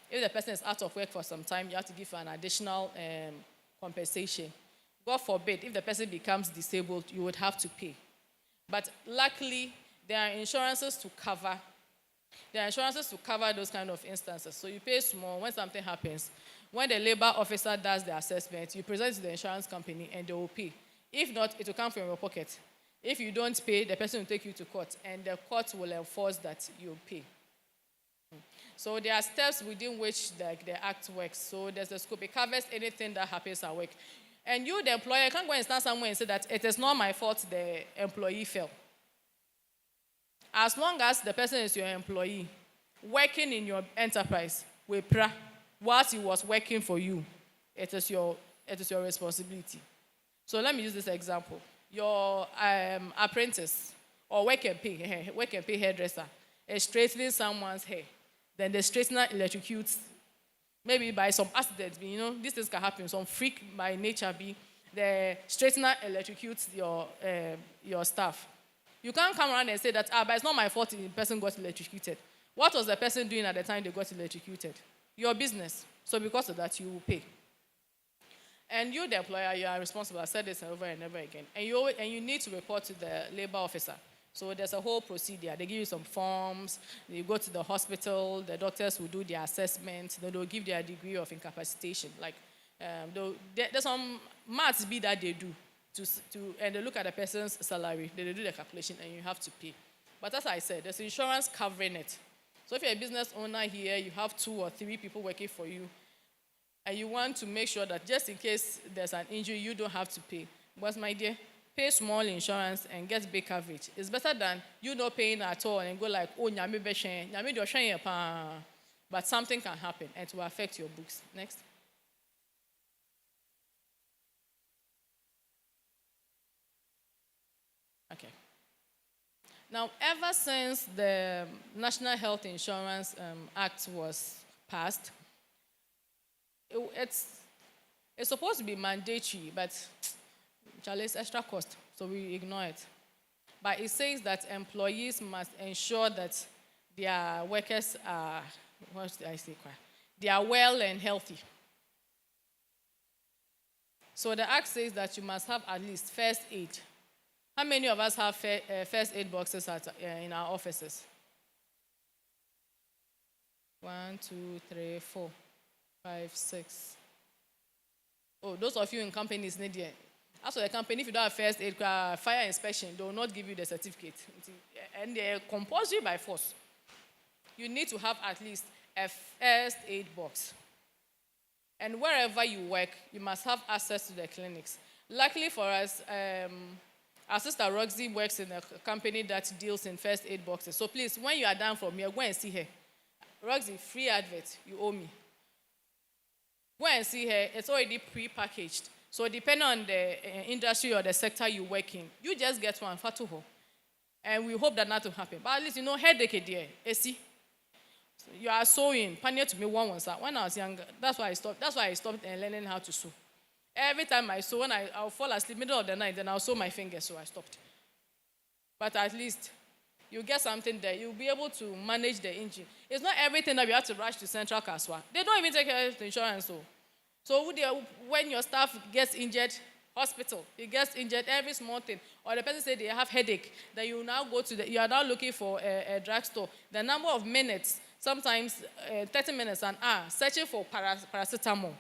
If the person is out of work for some time, you have to give an additional compensation. God forbid, if the person becomes disabled, you would have to pay. But luckily, there are insurances to cover. Those kind of instances. So you pay small when something happens. When the labor officer does the assessment, you present it to the insurance company and they will pay. If not, it will come from your pocket. If you don't pay, the person will take you to court and the court will enforce that you pay. So there are steps within which the act works. So there's a scope. It covers anything that happens at work. And you, the employer, can't go and stand somewhere and say that it is not my fault the employee fell. As long as the person is your employee, working in your enterprise, whilst he was working for you, it is your responsibility. So let me use this example. Your apprentice or work and pay hairdresser is straightening someone's hair. Then the straightener electrocutes, maybe by some accident, these things can happen. Some freak by nature the straightener electrocutes your staff. You can't come around and say that, but it's not my fault the person got electrocuted. What was the person doing at the time they got electrocuted? Your business. So because of that, you will pay. And you, the employer, you are responsible. I said this over and over again. And you need to report to the labor officer. So there's a whole procedure. They give you some forms. You go to the hospital. The doctors will do their assessment. They'll give their degree of incapacitation. Like there's some maths be that they do and they look at the person's salary. They do the calculation and you have to pay. But as I said, there's insurance covering it. So if you're a business owner here, you have 2 or 3 people working for you, and you want to make sure that just in case there's an injury, you don't have to pay. But my dear, pay small insurance and get big coverage. It's better than you not paying at all and go like, oh, but something can happen and it will affect your books. Next. Okay. Now, ever since the National Health Insurance Act was passed, it's supposed to be mandatory, but it's extra cost, so we ignore it. But it says that employees must ensure that their workers are, what did I say? They are well and healthy. So the act says that you must have at least first aid. How many of us have first aid boxes in our offices? 1, 2, 3, 4, 5, 6. Oh, those of you in companies need it. As for the company, if you don't have first aid, fire inspection, they will not give you the certificate. And they're compulsory by force. You need to have at least a first aid box. And wherever you work, you must have access to the clinics. Luckily for us, our sister Roxy works in a company that deals in first aid boxes. So please, when you are done from here, go and see her. Roxy, free advert, you owe me. Go and see her. It's already pre-packaged. So depending on the industry or the sector you work in, you just get one fatuho. And we hope that not to happen. But at least, headache there. See? So you are sewing. Panya to me once. When I was younger, that's why I stopped learning how to sew. Every time I sew, when I'll fall asleep middle of the night, then I'll sew my fingers, so I stopped. But at least you get something there. You'll be able to manage the engine. It's not everything that we have to rush to Central Kasoa. They don't even take health insurance. So when your staff gets injured, hospital, he gets injured, every small thing, or the person said they have headache, then you now go to you are now looking for a drugstore. The number of minutes, sometimes 30 minutes, an hour, searching for paracetamol.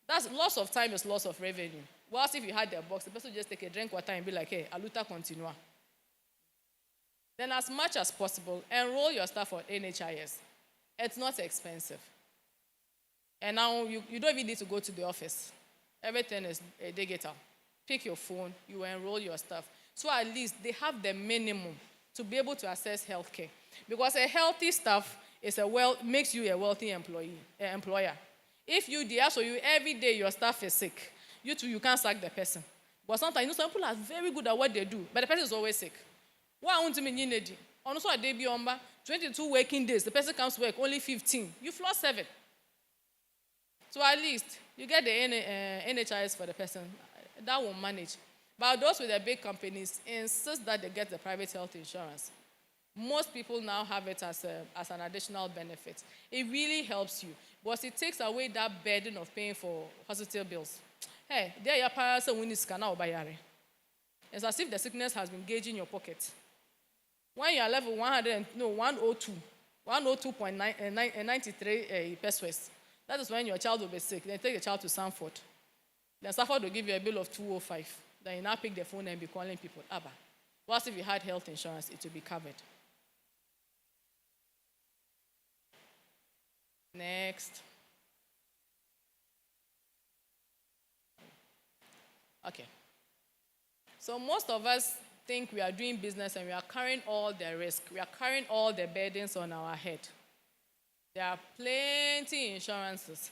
That's loss of time is loss of revenue. Whilst if you had the box, the person would just take a drink water and be like, hey, aluta continua. Then as much as possible, enroll your staff on NHIS. It's not expensive. And now you don't even need to go to the office. Everything is digital. Pick your phone, you enroll your staff. So at least they have the minimum to be able to access healthcare. Because a healthy staff makes you a wealthy employer. If you so you every day your staff is sick, you can't sack the person. But sometimes some people are very good at what they do, but the person is always sick. Why won't you mean also a day beyond 22 working days, the person comes to work only 15. You floor 7. So at least you get the NHIS for the person. That will manage. But those with the big companies insist that they get the private health insurance. Most people now have it as an additional benefit. It really helps you. Because it takes away that burden of paying for hospital bills. Hey, there your parents when it's now bayare. It's as if the sickness has been gauging your pocket. When you are level 102, 102.93 pesos. That is when your child will be sick. Then take the child to Sanford. Then Sanford will give you a bill of 205. Then you now pick the phone and be calling people. Whilst if you had health insurance, it will be covered. Next. Okay. So most of us think we are doing business and we are carrying all the risk. We are carrying all the burdens on our head. There are plenty insurances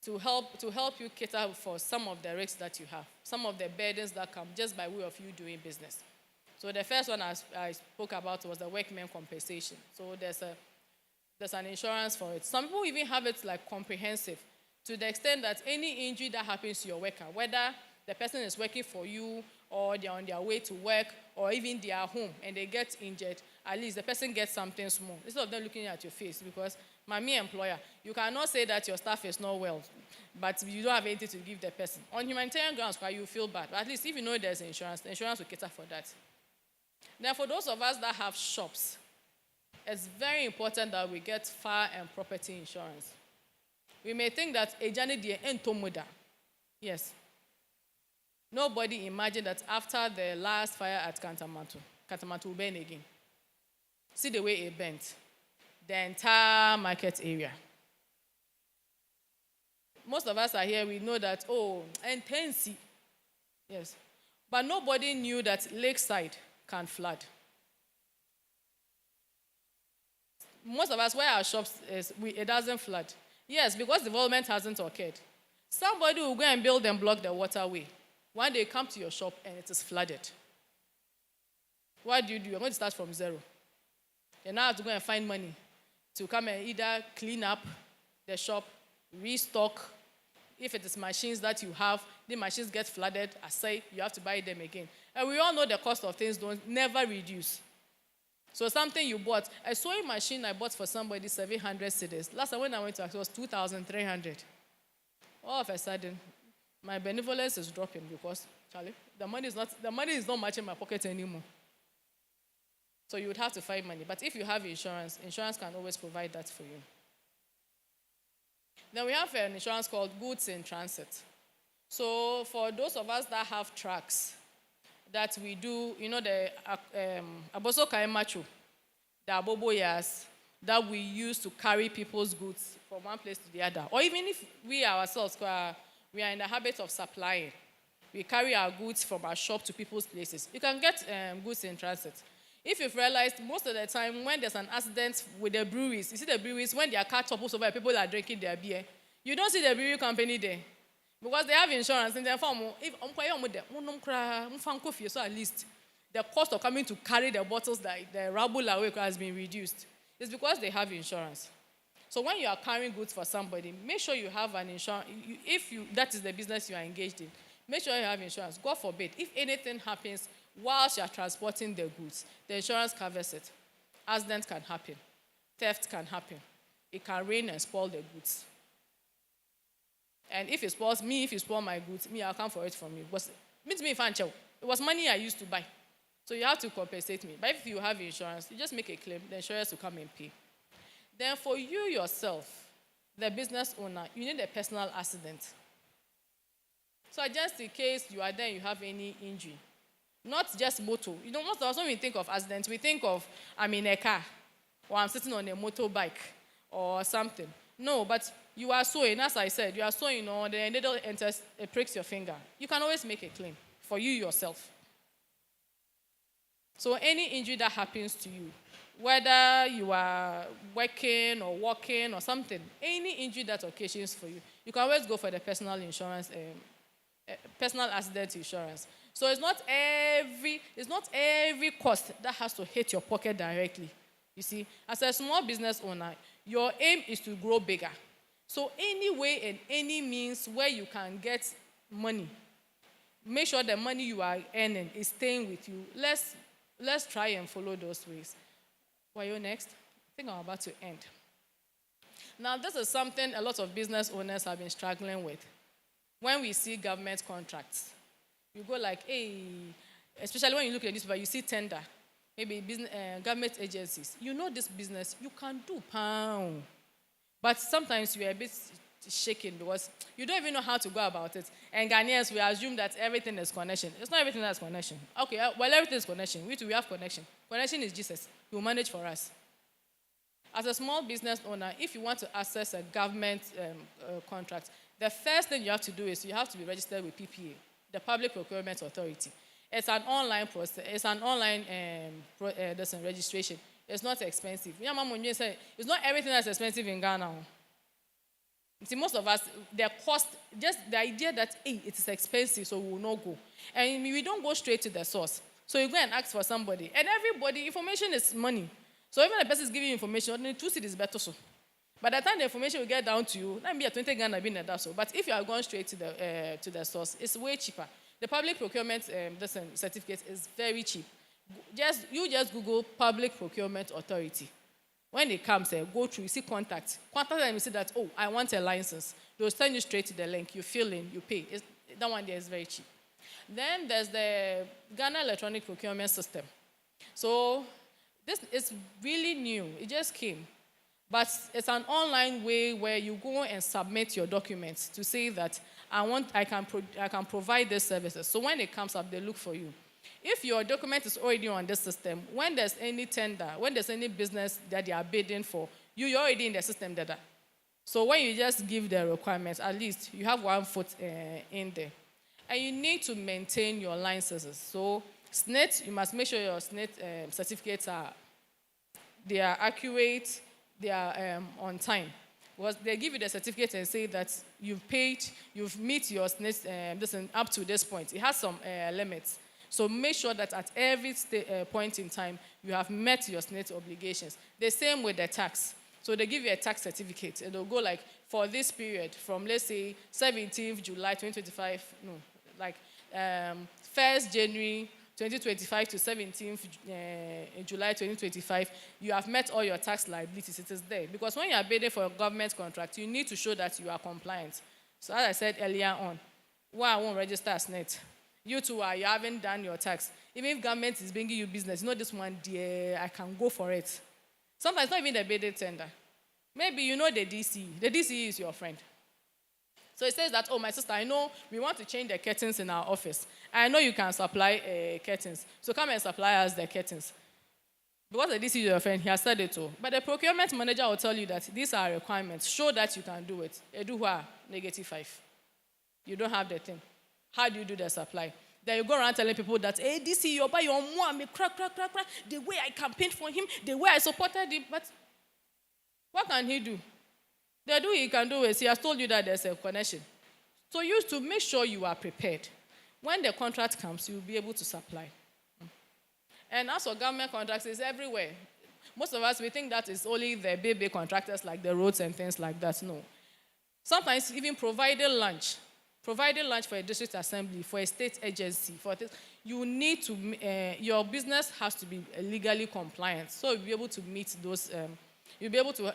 to help you cater for some of the risks that you have, some of the burdens that come just by way of you doing business. So the first one I spoke about was the workmen compensation. So there's an insurance for it. Some people even have it like comprehensive, to the extent that any injury that happens to your worker, whether the person is working for you or they're on their way to work or even they are home and they get injured, at least the person gets something small. Instead of them looking at your face, because My employer, you cannot say that your staff is not well, but you don't have anything to give the person. On humanitarian grounds, you feel bad. But at least if you know there's insurance, the insurance will cater for that. Then for those of us that have shops, it's very important that we get fire and property insurance. We may think that a journey de entomoda. Yes. Nobody imagined that after the last fire at Kantamatu will burn again. See the way it bent. The entire market area. Most of us are here, we know that, intense. Yes. But nobody knew that Lakeside can flood. Most of us, where our shops is, it doesn't flood. Yes, because development hasn't occurred. Somebody will go and build and block the waterway. One day come to your shop and it is flooded. What do? You're going to start from zero. You now have to go and find money to come and either clean up the shop, restock. If it is machines that you have, the machines get flooded, I say you have to buy them again. And we all know the cost of things never reduce. So something you bought, a sewing machine I bought for somebody 700 cedis. Last time when I went to ask, it was 2,300. All of a sudden, my benevolence is dropping because, Charlie, the money is not much in my pocket anymore. So you would have to find money. But if you have insurance can always provide that for you. Then we have an insurance called goods in transit. So for those of us that have trucks, that we do, the aboso kaimacho, the aboboyas, that we use to carry people's goods from one place to the other. Or even if we ourselves, we are in the habit of supplying. We carry our goods from our shop to people's places. You can get goods in transit. If you've realized, most of the time when there's an accident with the breweries, you see the breweries, when their car topples over, people are drinking their beer. You don't see the brewery company there. Because they have insurance in their form. So at least the cost of coming to carry the bottles that the rubble away has been reduced. It's because they have insurance. So when you are carrying goods for somebody, make sure you have an insurance. That is the business you are engaged in, make sure you have insurance. God forbid, if anything happens whilst you are transporting the goods, the insurance covers it. Accidents can happen. Theft can happen. It can rain and spoil the goods. And if you spoil my goods, I'll come for it from you. It was money I used to buy. So you have to compensate me. But if you have insurance, you just make a claim, the insurance will come and pay. Then for you yourself, the business owner, you need a personal accident. So just in case you are there and you have any injury, not just motor. Most of us, when we think of accidents, we think of I'm in a car or I'm sitting on a motorbike or something. No, but you are sewing, as I said, you are sewing, the needle enters, it pricks your finger. You can always make a claim for you yourself. So any injury that happens to you, whether you are working or walking or something, any injury that occasions for you, you can always go for the personal insurance, personal accident insurance. So it's not every cost that has to hit your pocket directly. You see, as a small business owner, your aim is to grow bigger. So any way and any means where you can get money, make sure the money you are earning is staying with you. Let's try and follow those ways. Why you next? I think I'm about to end. Now, this is something a lot of business owners have been struggling with. When we see government contracts, you go like, hey, especially when you look at this, but you see tender, maybe business, government agencies. You know this business, you can do pound. But sometimes we are a bit shaken because you don't even know how to go about it. And Ghanaians, we assume that everything is connection. It's not everything that's connection. Okay, well, everything is connection. We have connection. Connection is Jesus. He will manage for us. As a small business owner, if you want to access a government contract, the first thing you have to do is you have to be registered with PPA, the Public Procurement Authority. It's an online process. It's an online registration. It's not expensive. It's not everything that's expensive in Ghana. See, most of us, the cost, just the idea that, hey, it is expensive, so we will not go. And we don't go straight to the source. So you go and ask for somebody. And everybody, information is money. So even the person is giving you information, only 2 cedis better so. By the time the information will get down to you, that may be a 20 Ghana being that so. But if you are going straight to the source, it's way cheaper. The public procurement certificate is very cheap. You just Google Public Procurement Authority. When it comes, go through, you see contact. Contact them, you see that, oh, I want a license. They'll send you straight to the link. You fill in, you pay. That one there is very cheap. Then there's the Ghana Electronic Procurement System. So this is really new. It just came. But it's an online way where you go and submit your documents to say that I can provide these services. So when it comes up, they look for you. If your document is already on this system, when there's any tender, when there's any business that they are bidding for, you're already in the system data. So when you just give the requirements, at least you have 1 foot in there. And you need to maintain your licenses. So SNIT, you must make sure your SNIT certificates they are accurate, they are on time. Because they give you the certificate and say that you've paid, you've met your SNIT up to this point. It has some limits. So make sure that at every point in time, you have met your SNIT obligations. The same with the tax. So they give you a tax certificate. It'll go like, for this period, from let's say 17th July 2025, like 1st January 2025 to 17th July 2025, you have met all your tax liabilities. It is there. Because when you are bidding for a government contract, you need to show that you are compliant. So as I said earlier on, why I won't register as net? You too you haven't done your tax. Even if government is bringing you business, this one, dear, I can go for it. Sometimes not even the bidding tender. Maybe you know the DCE. The DCE is your friend. So it says that, oh, my sister, I know we want to change the curtains in our office. I know you can supply curtains. So come and supply us the curtains. Because the DCE is your friend, he has said it too. But the procurement manager will tell you that these are requirements. Show that you can do it. Eduwa, -5. You don't have the thing. How do you do the supply? Then you go around telling people that, hey, DCE, you buy your mom, crack. The way I campaigned for him, the way I supported him. But what can he do? He can do is he has told you that there's a connection. So you to make sure you are prepared. When the contract comes, you'll be able to supply. And as for government contracts, it's everywhere. Most of us, we think that it's only the big contractors like the roads and things like that. No. Sometimes even providing lunch for a district assembly, for a state agency, you need to, your business has to be legally compliant. So you'll be able to meet those, you'll be able to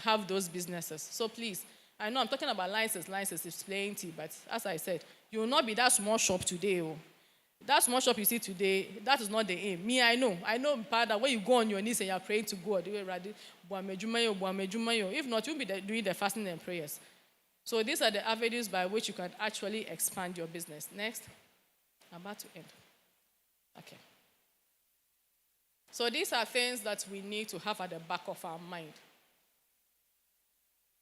have those businesses. So please, I know I'm talking about license is plenty, but as I said, you will not be that small shop today. Oh. That small shop you see today, that is not the aim. Me, I know part that when you go on your knees and you're praying to God, if not, you'll be doing the fasting and prayers. So these are the avenues by which you can actually expand your business. Next. I'm about to end. Okay. So these are things that we need to have at the back of our mind.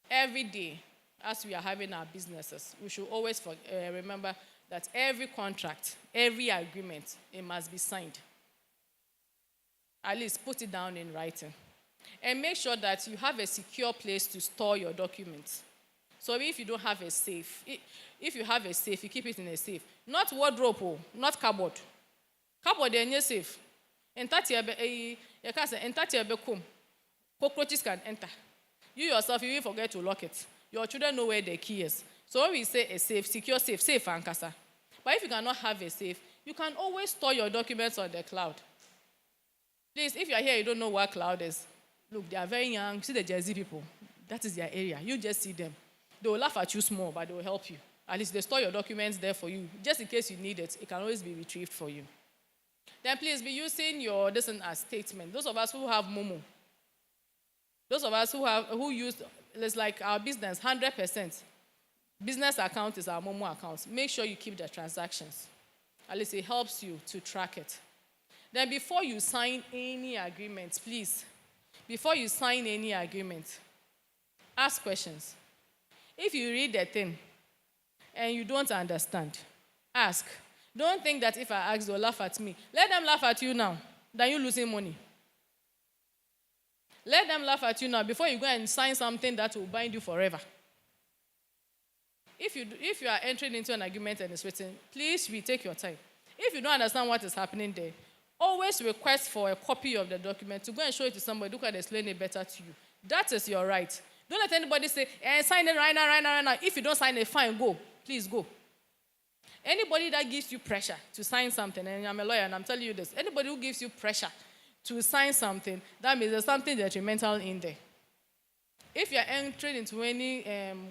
Every day, as we are having our businesses, we should always remember that every contract, every agreement, it must be signed. At least put it down in writing. And make sure that you have a secure place to store your documents. So if you don't have a safe, if you have a safe, you keep it in a safe. Not wardrobe, not cupboard. Cupboard, then you're safe. Cockroaches can enter. You yourself, you will forget to lock it. Your children know where the key is. So when we say a safe, secure safe and casa. But if you cannot have a safe, you can always store your documents on the cloud. Please, if you are here, you don't know what cloud is. Look, they are very young. See the Jersey people. That is their area. You just see them. They will laugh at you small, but they will help you. At least they store your documents there for you. Just in case you need it, it can always be retrieved for you. Then please be using your this as statement. Those of us who have Momo. Those of us who use, it's like our business, 100%. Business account is our Momo account. Make sure you keep the transactions. At least it helps you to track it. Then before you sign any agreement, please, ask questions. If you read the thing and you don't understand, ask. Don't think that if I ask, they'll laugh at me. Let them laugh at you now, than you losing money. Let them laugh at you now before you go and sign something that will bind you forever. If you are entering into an agreement and it's written, please retake your time. If you don't understand what is happening there, always request for a copy of the document to go and show it to somebody who can explain it better to you. That is your right. Don't let anybody say, sign it right now. If you don't sign it, fine, go. Please go. Anybody that gives you pressure to sign something, and I'm a lawyer and I'm telling you this, anybody who gives you pressure to sign something, that means there's something detrimental in there. If you're entering into any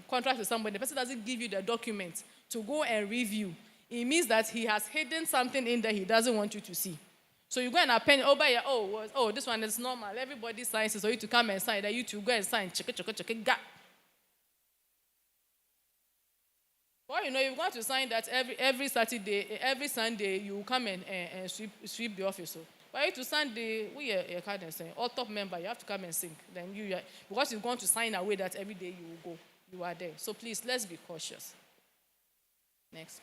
contract with somebody, the person doesn't give you the document to go and review, it means that he has hidden something in there he doesn't want you to see. So you go and append, this one is normal. Everybody signs it, so you to come and sign. That you to go and sign. Check. Well, you're going to sign that every Saturday, every Sunday, you come and sweep the office. So, but you to Sunday, we are kind of saying, all top member, you have to come and sing. Then because you're going to sign away that every day you will go, you are there. So please, let's be cautious. Next.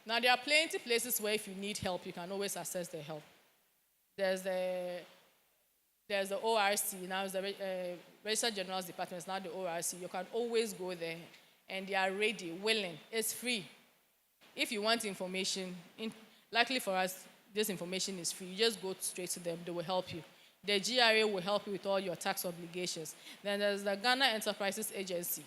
Now, there are plenty places where if you need help, you can always access the help. There's the ORC, now it's the Registered General's Department, it's now the ORC. You can always go there, and they are ready, willing. It's free. If you want information, likely for us, this information is free. You just go straight to them. They will help you. The GRA will help you with all your tax obligations. Then there's the Ghana Enterprises Agency.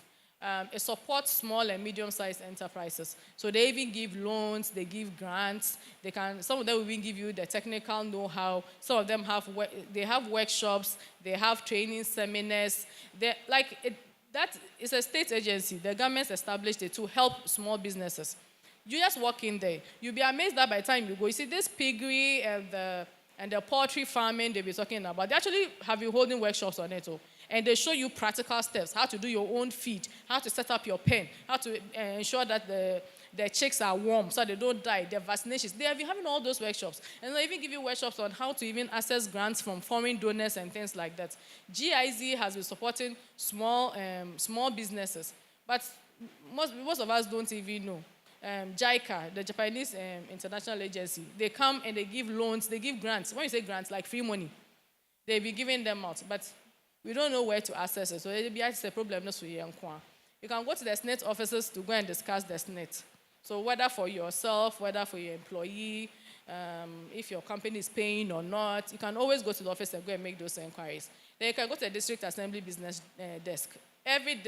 It supports small and medium-sized enterprises. So they even give loans, they give grants. Some of them will even give you the technical know-how. Some of them have workshops, they have training seminars. That is a state agency. The government established it to help small businesses. You just walk in there. You'll be amazed that by the time you go, you see this piggery and the poultry farming they'll be talking about. They actually have you holding workshops on it. And they show you practical steps, how to do your own feed, how to set up your pen, how to ensure that the chicks are warm so they don't die, their vaccinations. They have been having all those workshops. And they even give you workshops on how to even access grants from foreign donors and things like that. GIZ has been supporting small businesses. But most of us don't even know. JICA, the Japanese International Agency, they come and they give loans, they give grants. When you say grants, like free money, they'll be giving them out. But we don't know where to access it. So it'll be a problem. You can go to the SNET offices to go and discuss the SNET. So whether for yourself, whether for your employee, if your company is paying or not, you can always go to the office and go and make those inquiries. Then you can go to the district assembly business desk. Every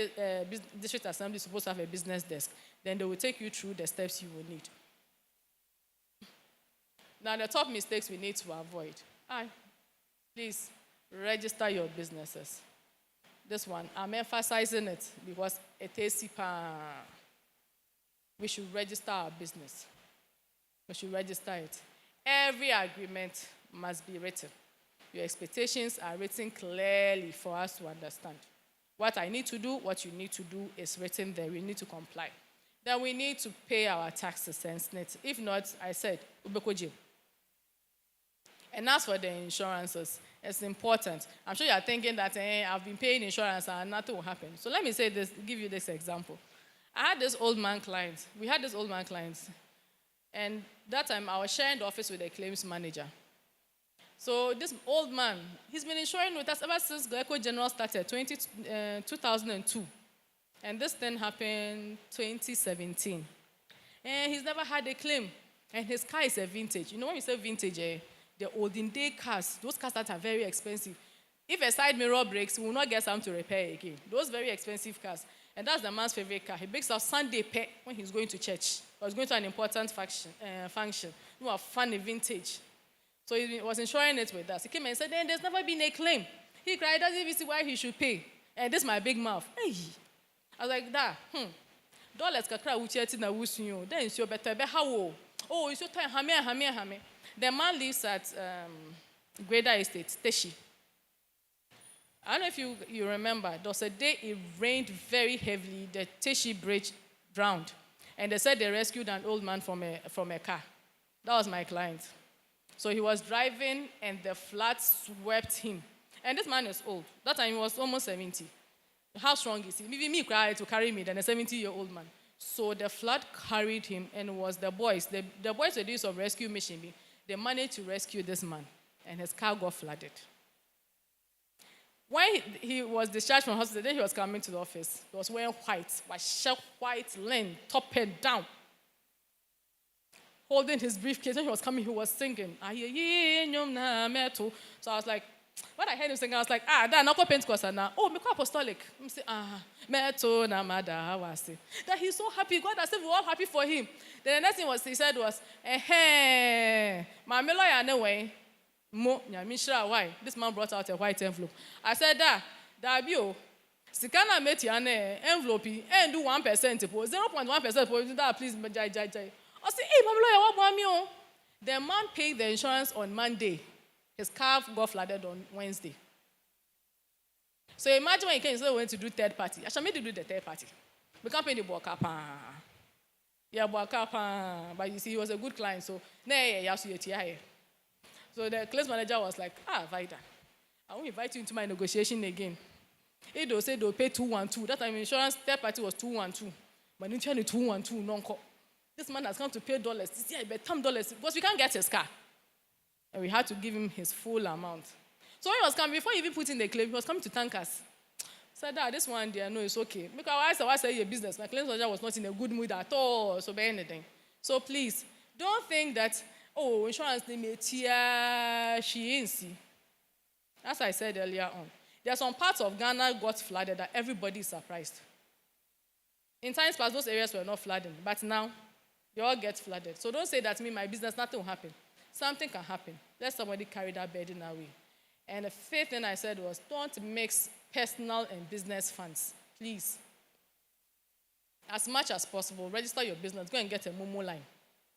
district assembly is supposed to have a business desk. Then they will take you through the steps you will need. Now, the top mistakes we need to avoid. Please, register your businesses. This one, I'm emphasizing it because it is we should register our business. We should register it. Every agreement must be written. Your expectations are written clearly for us to understand. What I need to do, what you need to do is written there. We need to comply. Then we need to pay our taxes and SNET. If not, I said, ubeko jail. And as for the insurances, it's important. I'm sure you're thinking that I've been paying insurance and nothing will happen. So let me give you this example. I had this old man client. We had this old man client. And that time I was sharing the office with a claims manager. So this old man, he's been insuring with us ever since Geico General started, 2002. And this thing happened 2017. And he's never had a claim. And his car is a vintage. You know when you say vintage, the olden day cars, those cars that are very expensive. If a side mirror breaks, we will not get some to repair again. Those very expensive cars. And that's the man's favorite car. He breaks out Sunday pay when he's going to church. Or he's going to an important function. You are funny vintage. So he was insuring it with us. He came and said, there's never been a claim. He cried, doesn't even see why he should pay. And this is my big mouth. Hey. I was like, dollars kakra uchiati na wusunyo. Then it's your better. How? Oh, it's your time. Hame. The man lives at Greater Estate, Teshi. I don't know if you remember, there was a day it rained very heavily. The Teshi Bridge drowned. And they said they rescued an old man from a car. That was my client. So he was driving and the flood swept him. And this man is old. That time he was almost 70. How strong is he? Maybe me cried to carry me than a 70-year-old man. So the flood carried him and it was the boys. The boys were doing some rescue mission. They managed to rescue this man, and his car got flooded. When he was discharged from hospital, then he was coming to the office. He was wearing white linen, top and down, holding his briefcase. When he was coming, he was singing. So I was like, when I heard him sing, I was like, that not Pentecost now. Oh, me apostolic. I say, meto na mada hawasi. That he's so happy. God has said we're all happy for him. Then the next thing he said was, my lawyer anyway. Mo, nyamishra, why? This man brought out a white envelope. I said, Dabio, Sikana met your envelope and do 1%, 0.1%, that please, jai. I say, hey, Pablo, what about me? The man paid the insurance on Monday. His car got flooded on Wednesday. So imagine when you came, so we went to do third party. I shall make you do the third party. We can't pay the Bokapa. Yeah, Bokapa. But you see, he was a good client, so so the claims manager was like, Vida, I won't invite you into my negotiation again. They'll say they'll pay 212. That time insurance third party was 212. But in China, 212 non-co. This man has come to pay dollars. This year, but $10 because we can't get his car. And we had to give him his full amount. So when he was coming, before he even put in the claim, he was coming to thank us. Said, this one there, no, it's okay. Because I said your business. My claims manager was not in a good mood at all, so by anything. So please, don't think that, insurance name she ain't see. As I said earlier on, there are some parts of Ghana got flooded that everybody is surprised. In times past, those areas were not flooding, but now they all get flooded. So don't say that my business, nothing will happen. Something can happen. Let somebody carry that burden away. And the fifth thing I said was, don't mix personal and business funds, please. As much as possible, register your business. Go and get a Momo line.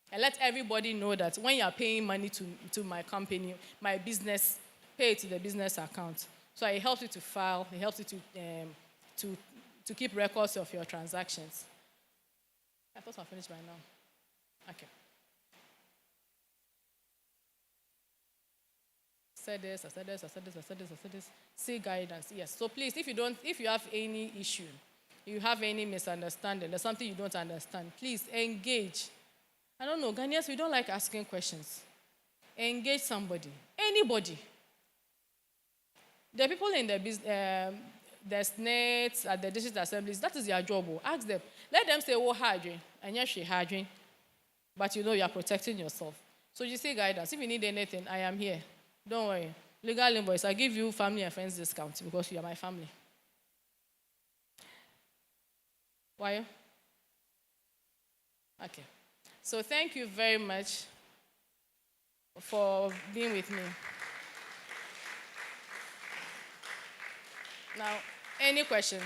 And let everybody know that when you are paying money to my company, my business, pay it to the business account. So it helps you to file. It helps you to keep records of your transactions. I thought I finished by now. Okay. I said this. See guidance. Yes. So please, if you have any issue, you have any misunderstanding, there's something you don't understand, please engage. I don't know, Ghanaians, we don't like asking questions. Engage somebody. Anybody. The people in the business, the SNETs, at the district assemblies, that is their job. Ask them. Let them say, hardware. And yes, she hardware. But you are protecting yourself. So you see guidance. If you need anything, I am here. Don't worry. Legal invoice. I give you family and friends discount because you are my family. Why? Okay. So thank you very much for being with me. Now, any question?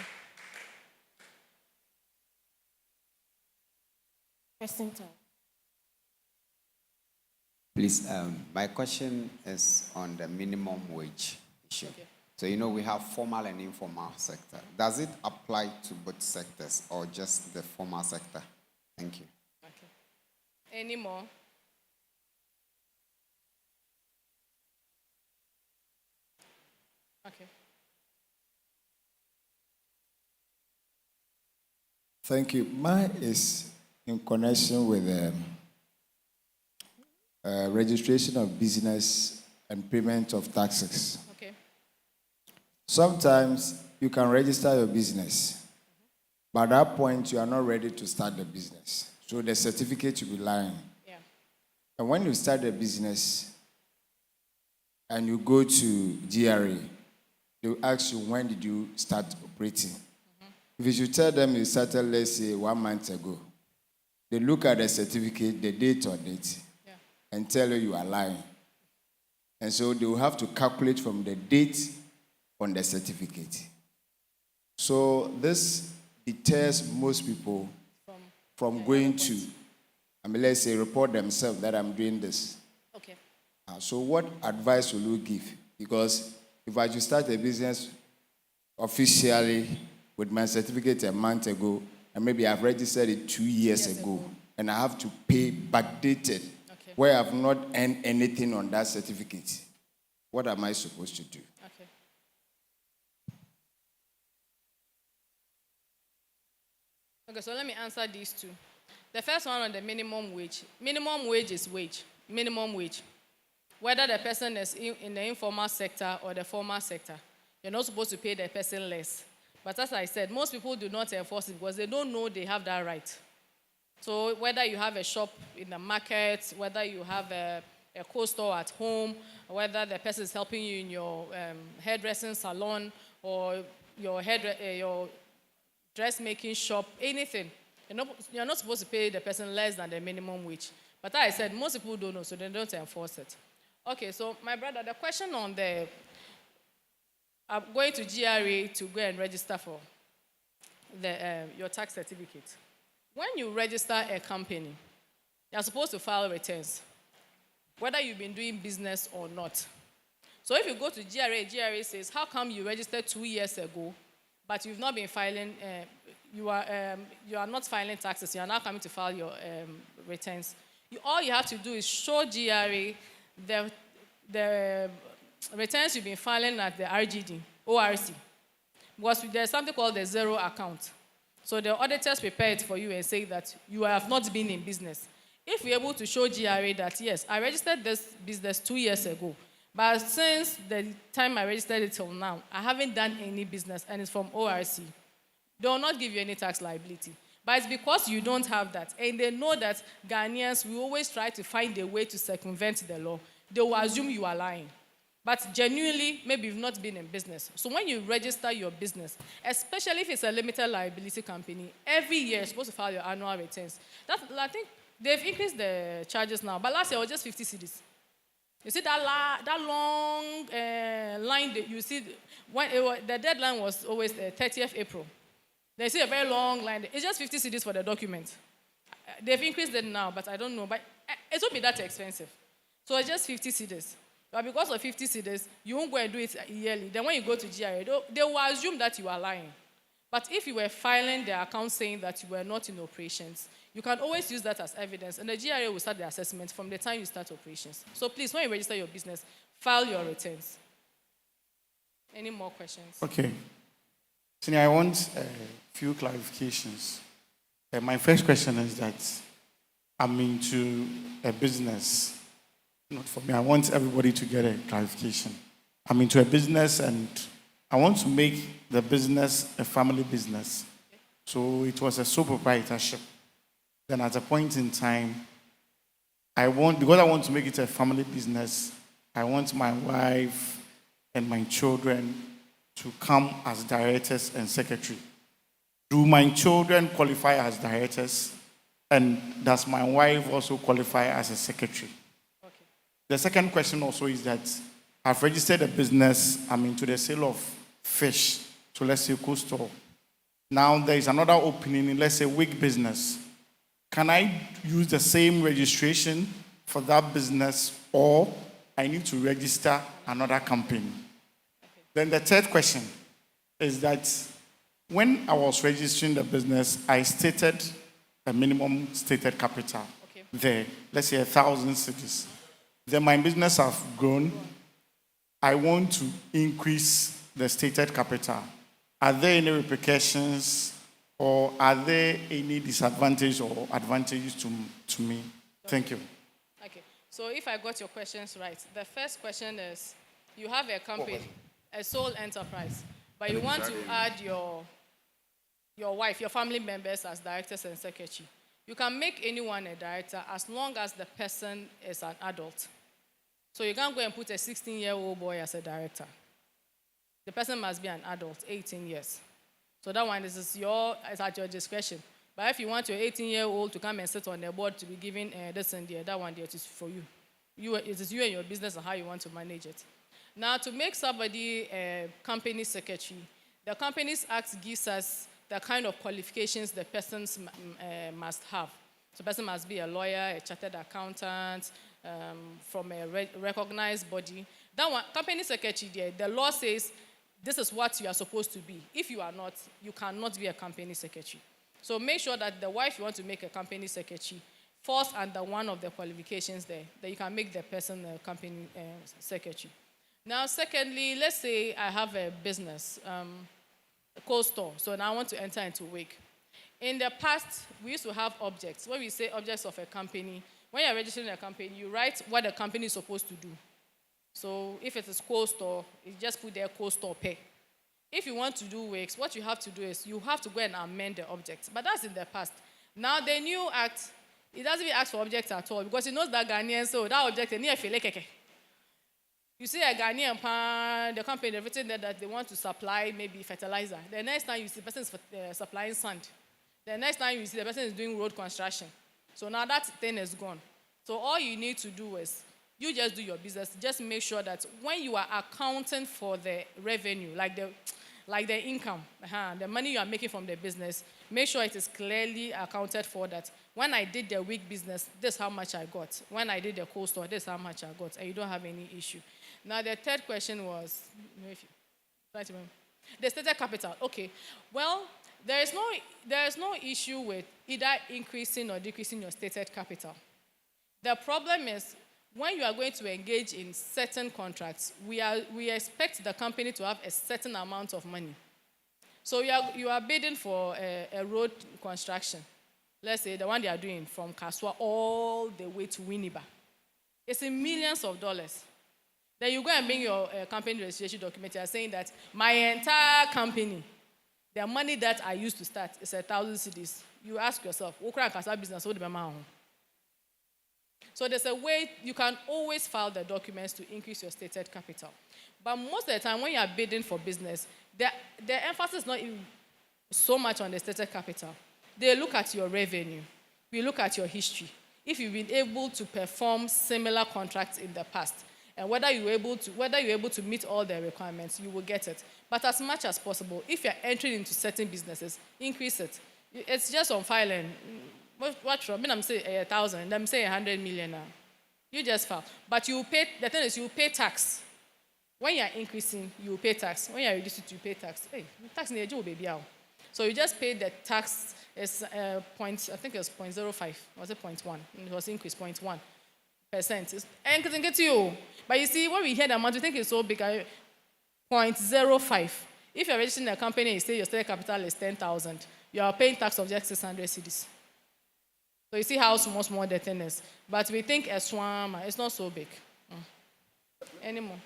Question time. Please, my question is on the minimum wage issue. Okay. So, we have formal and informal sector. Does it apply to both sectors or just the formal sector? Thank you. Okay. Any more? Okay. Thank you. Mine is in connection with registration of business and payment of taxes. Okay. Sometimes you can register your business, but at that point you are not ready to start the business. So the certificate will be lying. Yeah. And when you start the business and you go to GRA, they will ask you, when did you start operating? If you should tell them you started, let's say, 1 month ago, they look at the certificate, the date on it, and tell you are lying. And so they will have to calculate from the date on the certificate. So this deters most people from going to, let's say, report themselves that I'm doing this. Okay. So what advice will you give? Because if I should start a business officially with my certificate a month ago, and maybe I've registered it 2 years ago, and I have to pay backdated, where I've not earned anything on that certificate, what am I supposed to do? Okay. Okay, so let me answer these two. The first one on the minimum wage. Minimum wage is wage. Minimum wage. Whether the person is in the informal sector or the formal sector, you're not supposed to pay the person less. But as I said, most people do not enforce it because they don't know they have that right. So whether you have a shop in the market, whether you have a co-store at home, whether the person is helping you in your hairdressing salon or your dressmaking shop, anything, you're not supposed to pay the person less than the minimum wage. But as I said, most people don't know, so they don't enforce it. Okay, so my brother, the question on the going to GRA to go and register for your tax certificate. When you register a company, you're supposed to file returns, whether you've been doing business or not. So if you go to GRA says, how come you registered 2 years ago, but you've not been filing, you are not filing taxes, you are now coming to file your returns. All you have to do is show GRA the returns you've been filing at the RGD, ORC. Because there's something called the zero account. So the auditors prepare it for you and say that you have not been in business. If you're able to show GRA that, yes, I registered this business 2 years ago, but since the time I registered it till now, I haven't done any business and it's from ORC, they will not give you any tax liability. But it's because you don't have that. And they know that Ghanaians, we always try to find a way to circumvent the law. They will assume you are lying. But genuinely, maybe you've not been in business. So when you register your business, especially if it's a limited liability company, every year you're supposed to file your annual returns. I think they've increased the charges now, but last year it was just 50 cedis. You see that long line that you see, the deadline was always the 30th April. They see a very long line. It's just 50 cedis for the document. They've increased it now, but I don't know. But it won't be that expensive. So it's just 50 cedis. But because of 50 cedis, you won't go and do it yearly. Then when you go to GRA, they will assume that you are lying. But if you were filing the account saying that you were not in operations, you can always use that as evidence. And the GRA will start the assessment from the time you start operations. So please, when you register your business, file your returns. Any more questions? Okay. Senior, I want a few clarifications. My first question is that I'm into a business. Not for me, I want everybody to get a clarification. I'm into a business and I want to make the business a family business. So it was a sole proprietorship. Then at a point in time, because I want to make it a family business, I want my wife and my children to come as directors and secretary. Do my children qualify as directors? And does my wife also qualify as a secretary? Okay. The second question also is that I've registered a business. I'm into the sale of fish. So let's say coastal. Now there is another opening in, let's say, wig business. Can I use the same registration for that business, or I need to register another company? Then the third question is that when I was registering the business, I stated a minimum stated capital there, let's say 1,000 cedis. Then my business have grown. I want to increase the stated capital. Are there any repercussions or are there any disadvantages or advantages to me? Thank you. Okay. So if I got your questions right, the first question is you have a company, a sole enterprise, but you want to add your wife, your family members as directors and secretary. You can make anyone a director as long as the person is an adult. So you can't go and put a 16-year-old boy as a director. The person must be an adult, 18 years. So that one is at your discretion. But if you want your 18-year-old to come and sit on the board to be given this and that one, it is for you. It is you and your business and how you want to manage it. Now, to make somebody a company secretary, the Companies Act gives us the kind of qualifications the person must have. So the person must be a lawyer, a chartered accountant, from a recognized body. That one, company secretary, the law says this is what you are supposed to be. If you are not, you cannot be a company secretary. So make sure that the wife you want to make a company secretary falls under one of the qualifications there, that you can make the person a company secretary. Now, secondly, let's say I have a business, a cold store, so now I want to enter into wake. In the past, we used to have objects. When we say objects of a company, when you're registering a company, you write what the company is supposed to do. So if it is cold store, you just put there cold store pay. If you want to do wakes, what you have to do is you have to go and amend the objects. But that's in the past. Now the new act, it doesn't even ask for objects at all because it knows that Ghanaian, so that object is near Filekeke. You see a Ghanaian, the company, everything that they want to supply, maybe fertilizer. The next time you see the person is supplying sand. The next time you see the person is doing road construction. So now that thing is gone. So all you need to do is You just do your business. Just make sure that when you are accounting for the revenue, like the income, the money you are making from the business, make sure it is clearly accounted for that when I did the week business, this is how much I got. When I did the cold store, this is how much I got. And you don't have any issue. Now, the third question was, if you try to remember. The stated capital. Okay. Well, there is no issue with either increasing or decreasing your stated capital. The problem is when you are going to engage in certain contracts, we expect the company to have a certain amount of money. So you are bidding for a road construction. Let's say the one they are doing from Kasoa all the way to Winneba. It's in millions of dollars. Then you go and bring your company registration document. You are saying that my entire company, the money that I used to start is 1,000 cedis. You ask yourself, what kind of business would be my own? So there's a way you can always file the documents to increase your stated capital. But most of the time when you are bidding for business, the emphasis is not so much on the stated capital. They look at your revenue. We look at your history. If you've been able to perform similar contracts in the past, and whether you're able to meet all the requirements, you will get it. But as much as possible, if you're entering into certain businesses, increase it. It's just on filing. What from? I'm saying 1,000, I'm saying 100 million now. You just file. But you pay, the thing is you pay tax. When you're increasing, you pay tax. When you're reducing, you pay tax. Hey, tax in the job, baby. So you just pay the tax, is I think it was 0.05. Was it 0.1? It was increased 0.1%. And get you. But you see, when we hear the amount, we think it's so big. 0.05. If you're registering a company, you say your stated capital is 10,000. You are paying tax of just 600 cedis. So you see how small the thing is. But we think a swam, it's not so big. Anymore.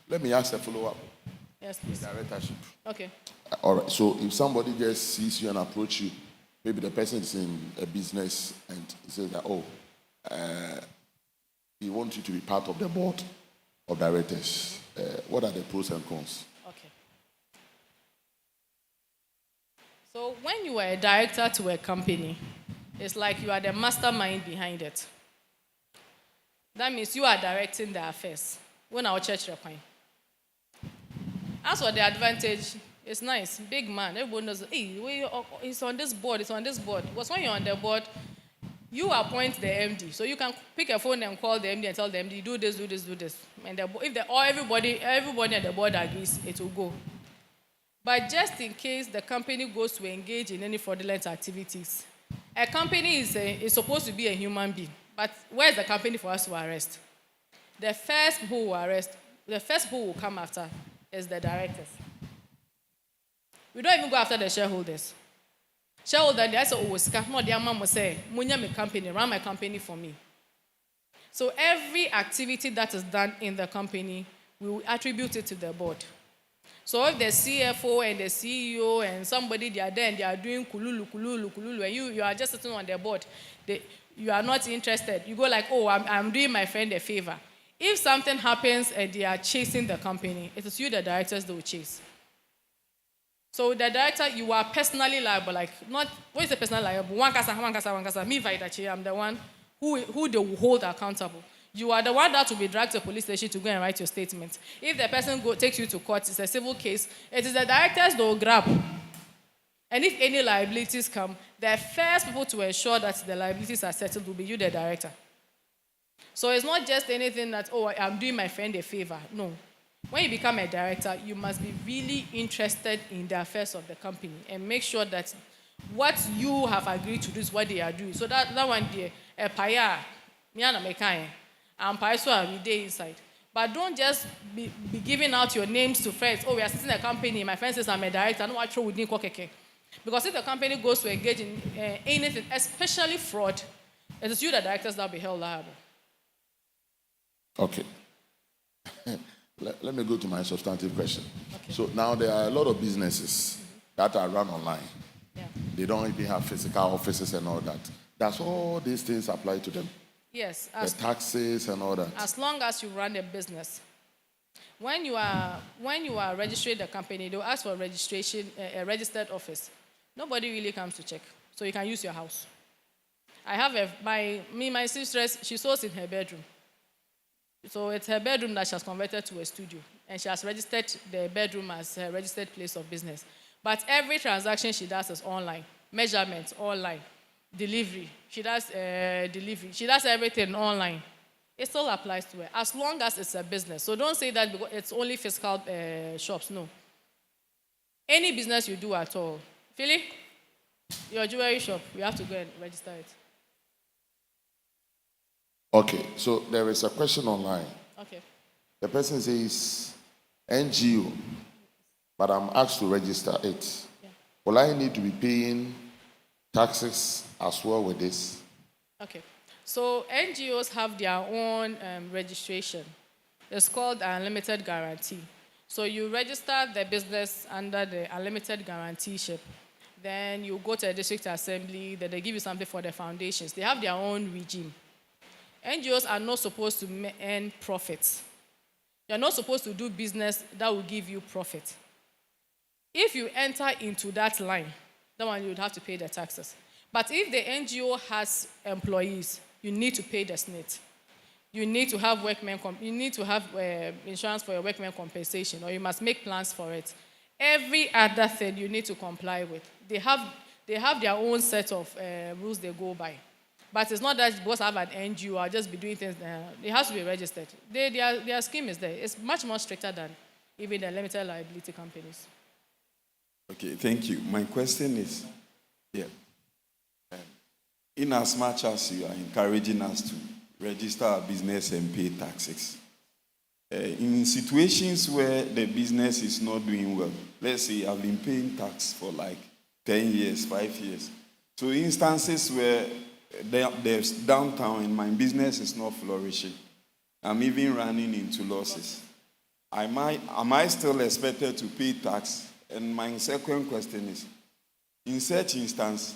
Let me ask a follow-up. Yes, please. Directorship. Okay. All right. So if somebody just sees you and approach you, maybe the person is in a business and he says that, he wants you to be part of the board of directors. What are the pros and cons? Okay. So when you are a director to a company, it's like you are the mastermind behind it. That means you are directing the affairs. When our church repine. As for the advantage, it's nice. Big man. Everyone knows, hey, it's on this board, it's on this board. Because when you're on the board, you appoint the MD. So you can pick a phone and call the MD and tell the MD, do this, do this, do this. And everybody at the board agrees, it will go. But just in case the company goes to engage in any fraudulent activities, a company is supposed to be a human being. But where's the company for us to arrest? The first who will come after is the directors. We don't even go after the shareholders. Shareholder, they say, oh, the mom will say, Munya my company, run my company for me. So every activity that is done in the company, we will attribute it to the board. So if the CFO and the CEO and somebody they are there and they are doing kululu, and you are just sitting on the board, you are not interested. You go like, oh, I'm doing my friend a favor. If something happens and they are chasing the company, it is you, the directors, they will chase. So the director, you are personally liable. Like, not, what is the personal liable? One kasa. Me, Vaidachi, I'm the one who they will hold accountable. You are the one that will be dragged to a police station to go and write your statement. If the person takes you to court, it's a civil case, it is the directors that will grab. And if any liabilities come, the first people to ensure that the liabilities are settled will be you, the director. So it's not just anything that, oh, I'm doing my friend a favor. No. When you become a director, you must be really interested in the affairs of the company and make sure that what you have agreed to do is what they are doing. So that one there, a paya, miana mekaye, and paya we day inside. But don't just be giving out your names to friends. Oh, we are sitting in a company. My friend says I'm a director. I know what we didn't kokeke. Because if the company goes to engage in anything, especially fraud, it is you, the directors, that will be held liable. Okay. Let me go to my substantive question. Okay. So now there are a lot of businesses that are run online. Yeah. They don't even have physical offices and all that. Does all these things apply to them? Yes. The taxes and all that? As long as you run a business. When you are registering the company, they'll ask for registration, a registered office. Nobody really comes to check. So you can use your house. I have my sister, she sews in her bedroom. So it's her bedroom that she has converted to a studio. And she has registered the bedroom as her registered place of business. But every transaction she does is online. Measurements, online. Delivery. She does delivery. She does everything online. It still applies to her, as long as it's a business. So don't say that because it's only physical shops. No. Any business you do at all. Philly, your jewelry shop, you have to go and register it. Okay, so there is a question online. Okay. The person says NGO, but I'm asked to register it. Yeah. Will I need to be paying taxes as well with this? Okay. So NGOs have their own registration. It's called unlimited guarantee. So you register the business under the unlimited guaranteeship. Then you go to the district assembly, then they give you something for the foundations. They have their own regime. NGOs are not supposed to earn profits. You're not supposed to do business that will give you profit. If you enter into that line, that one you would have to pay the taxes. But if the NGO has employees, you need to pay the SNIT. You need to have insurance for your workmen compensation, or you must make plans for it. Every other thing you need to comply with. They have their own set of rules they go by. But it's not that because I have an NGO, I'll just be doing things. It has to be registered. Their scheme is there. It's much more stricter than even the limited liability companies. Okay, thank you. My question is, in as much as you are encouraging us to register our business and pay taxes, in situations where the business is not doing well, let's say I've been paying tax for like 10 years, 5 years. So instances where there's downtown and my business is not flourishing, I'm even running into losses. Am I still expected to pay tax? And my second question is, in such instance,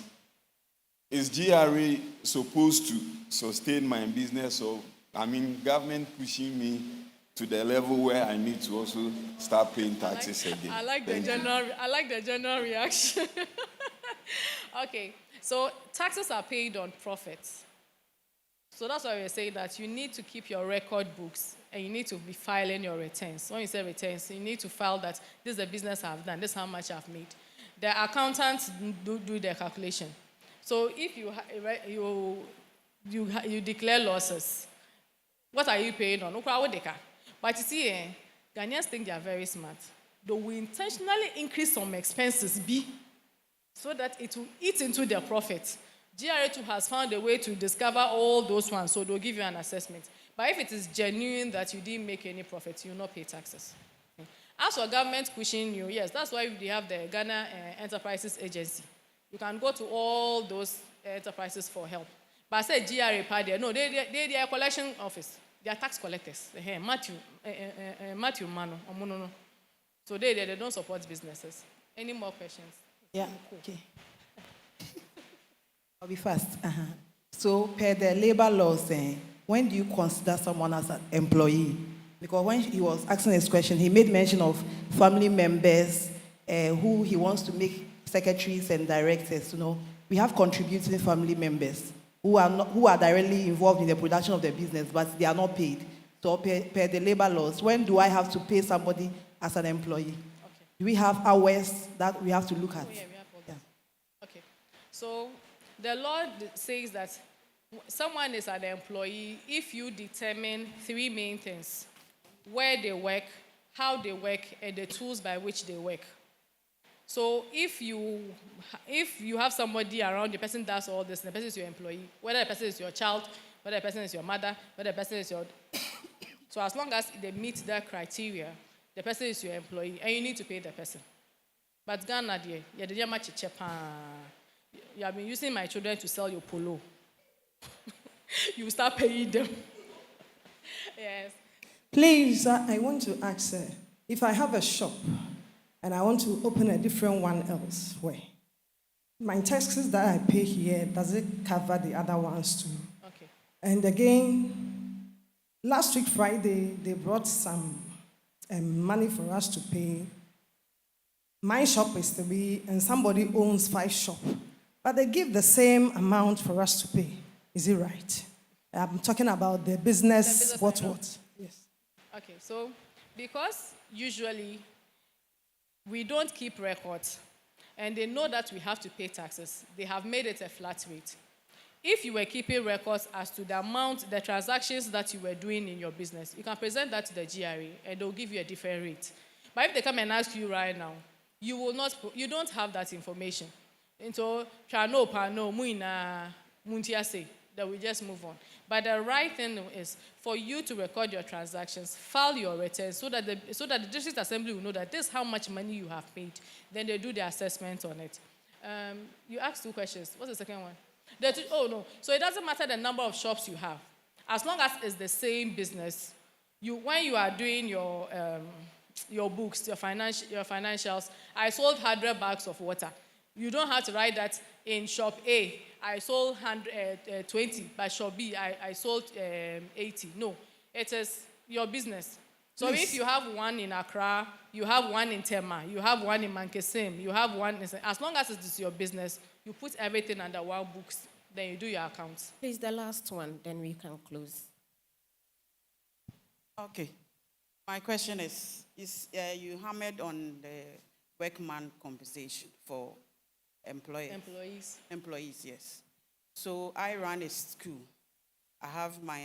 is GRA supposed to sustain my business, or government pushing me to the level where I need to also start paying taxes again? I like the general reaction. Okay, so taxes are paid on profits. So that's why we're saying that you need to keep your record books and you need to be filing your returns. When you say returns, you need to file that this is the business I've done, this is how much I've made. The accountants do their calculation. So if you declare losses, what are you paying on? But you see, Ghanaians think they are very smart. They will intentionally increase some expenses so that it will eat into their profit. GRA2 has found a way to discover all those ones, so they'll give you an assessment. But if it is genuine that you didn't make any profit, you will not pay taxes. As for government pushing you, yes, that's why we have the Ghana Enterprises Agency. You can go to all those enterprises for help. But I said GRA, no, they are a collection office. They are tax collectors. Matthew Mano. So they don't support businesses. Any more questions? Yeah, okay. I'll be fast. So, per the labor laws, when do you consider someone as an employee? Because when he was asking this question, he made mention of family members who he wants to make secretaries and directors. We have contributing family members who are directly involved in the production of the business, but they are not paid. So, per the labor laws, when do I have to pay somebody as an employee? Okay. Do we have hours that we have to look at? Oh, yeah, we have all that. Okay. So, the law says that someone is an employee if you determine three main things: where they work, how they work, and the tools by which they work. So if you have somebody around, the person does all this, and the person is your employee, whether the person is your child, whether the person is your mother, whether the person is your... So as long as they meet that criteria, the person is your employee, and you need to pay the person. But Ghana, you have been using my children to sell your polo. You start paying them. Yes. Please, I want to ask, if I have a shop and I want to open a different one elsewhere, my taxes that I pay here, does it cover the other ones too? Okay. And again, last week Friday, they brought some money for us to pay. My shop is 3, and somebody owns 5 shops. But they give the same amount for us to pay. Is it right? I'm talking about the business, business, what, I know. what. Yes. Okay, so because usually we don't keep records and they know that we have to pay taxes, they have made it a flat rate. If you were keeping records as to the amount, the transactions that you were doing in your business, you can present that to the GRA and they'll give you a different rate. But if they come and ask you right now, you don't have that information. And so, that we just move on. But the right thing is for you to record your transactions, file your returns so that the district assembly will know that this is how much money you have paid. Then they do the assessment on it. You asked 2 questions. What's the second one? No. So it doesn't matter the number of shops you have. As long as it's the same business, when you are doing your books, your financials, I sold 100 bags of water. You don't have to write that in shop A, I sold 20, by shop B, I sold 80. No, it is your business. So if you have one in Accra, you have one in Tema, you have one in Mankesim, you have one, as long as it is your business, you put everything under one books, then you do your accounts. Please, the last one, then we can close. Okay. My question is you hammered on the workman compensation for employees, yes. So I run a school. I have my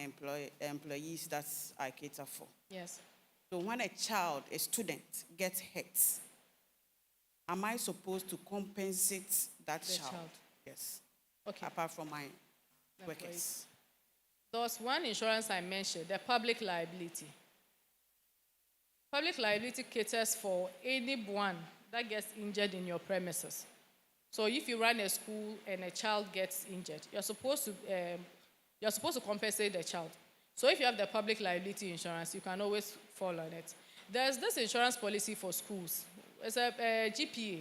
employees that I cater for. Yes. So when a student gets hurt, am I supposed to compensate that child? Yes. Okay. Apart from my workers. There was one insurance I mentioned, the public liability. Public liability caters for anyone that gets injured in your premises. So if you run a school and a child gets injured, you're supposed to compensate the child. So if you have the public liability insurance, you can always fall on it. There's this insurance policy for schools. It's a GPA.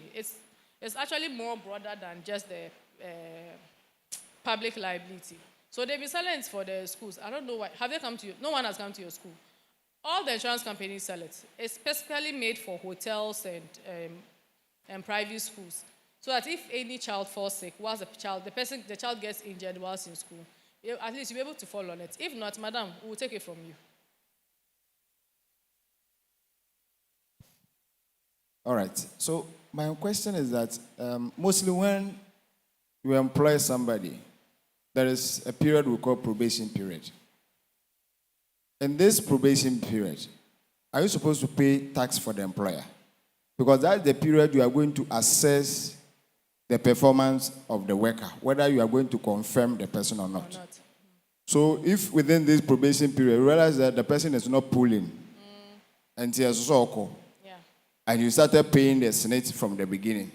It's actually more broader than just the public liability. So they've been selling it for the schools. I don't know why. Have they come to you? No one has come to your school. All the insurance companies sell it. It's specifically made for hotels and private schools. So that if any child falls sick, whilst the child gets injured whilst in school, at least you'll be able to fall on it. If not, madam, we'll take it from you. All right. So my question is that mostly when you employ somebody, there is a period we call probation period. In this probation period, are you supposed to pay tax for the employer? Because that's the period you are going to assess the performance of the worker, whether you are going to confirm the person or not. So if within this probation period you realize that the person is not pulling until and you started paying the Senate from the beginning,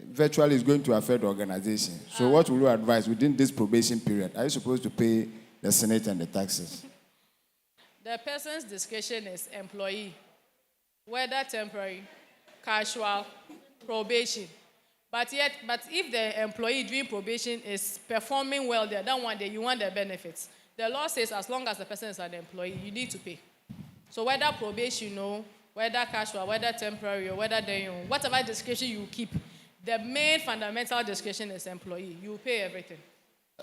virtually it's going to affect the organization. So what will you advise within this probation period? Are you supposed to pay the Senate and the taxes? The person's discretion is employee, whether temporary, casual, probation. But if the employee during probation is performing well there, that one day you want the benefits. The law says as long as the person is an employee, you need to pay. So whether probation, whether casual, whether temporary, or whether whatever discretion you keep, the main fundamental discretion is employee. You pay everything.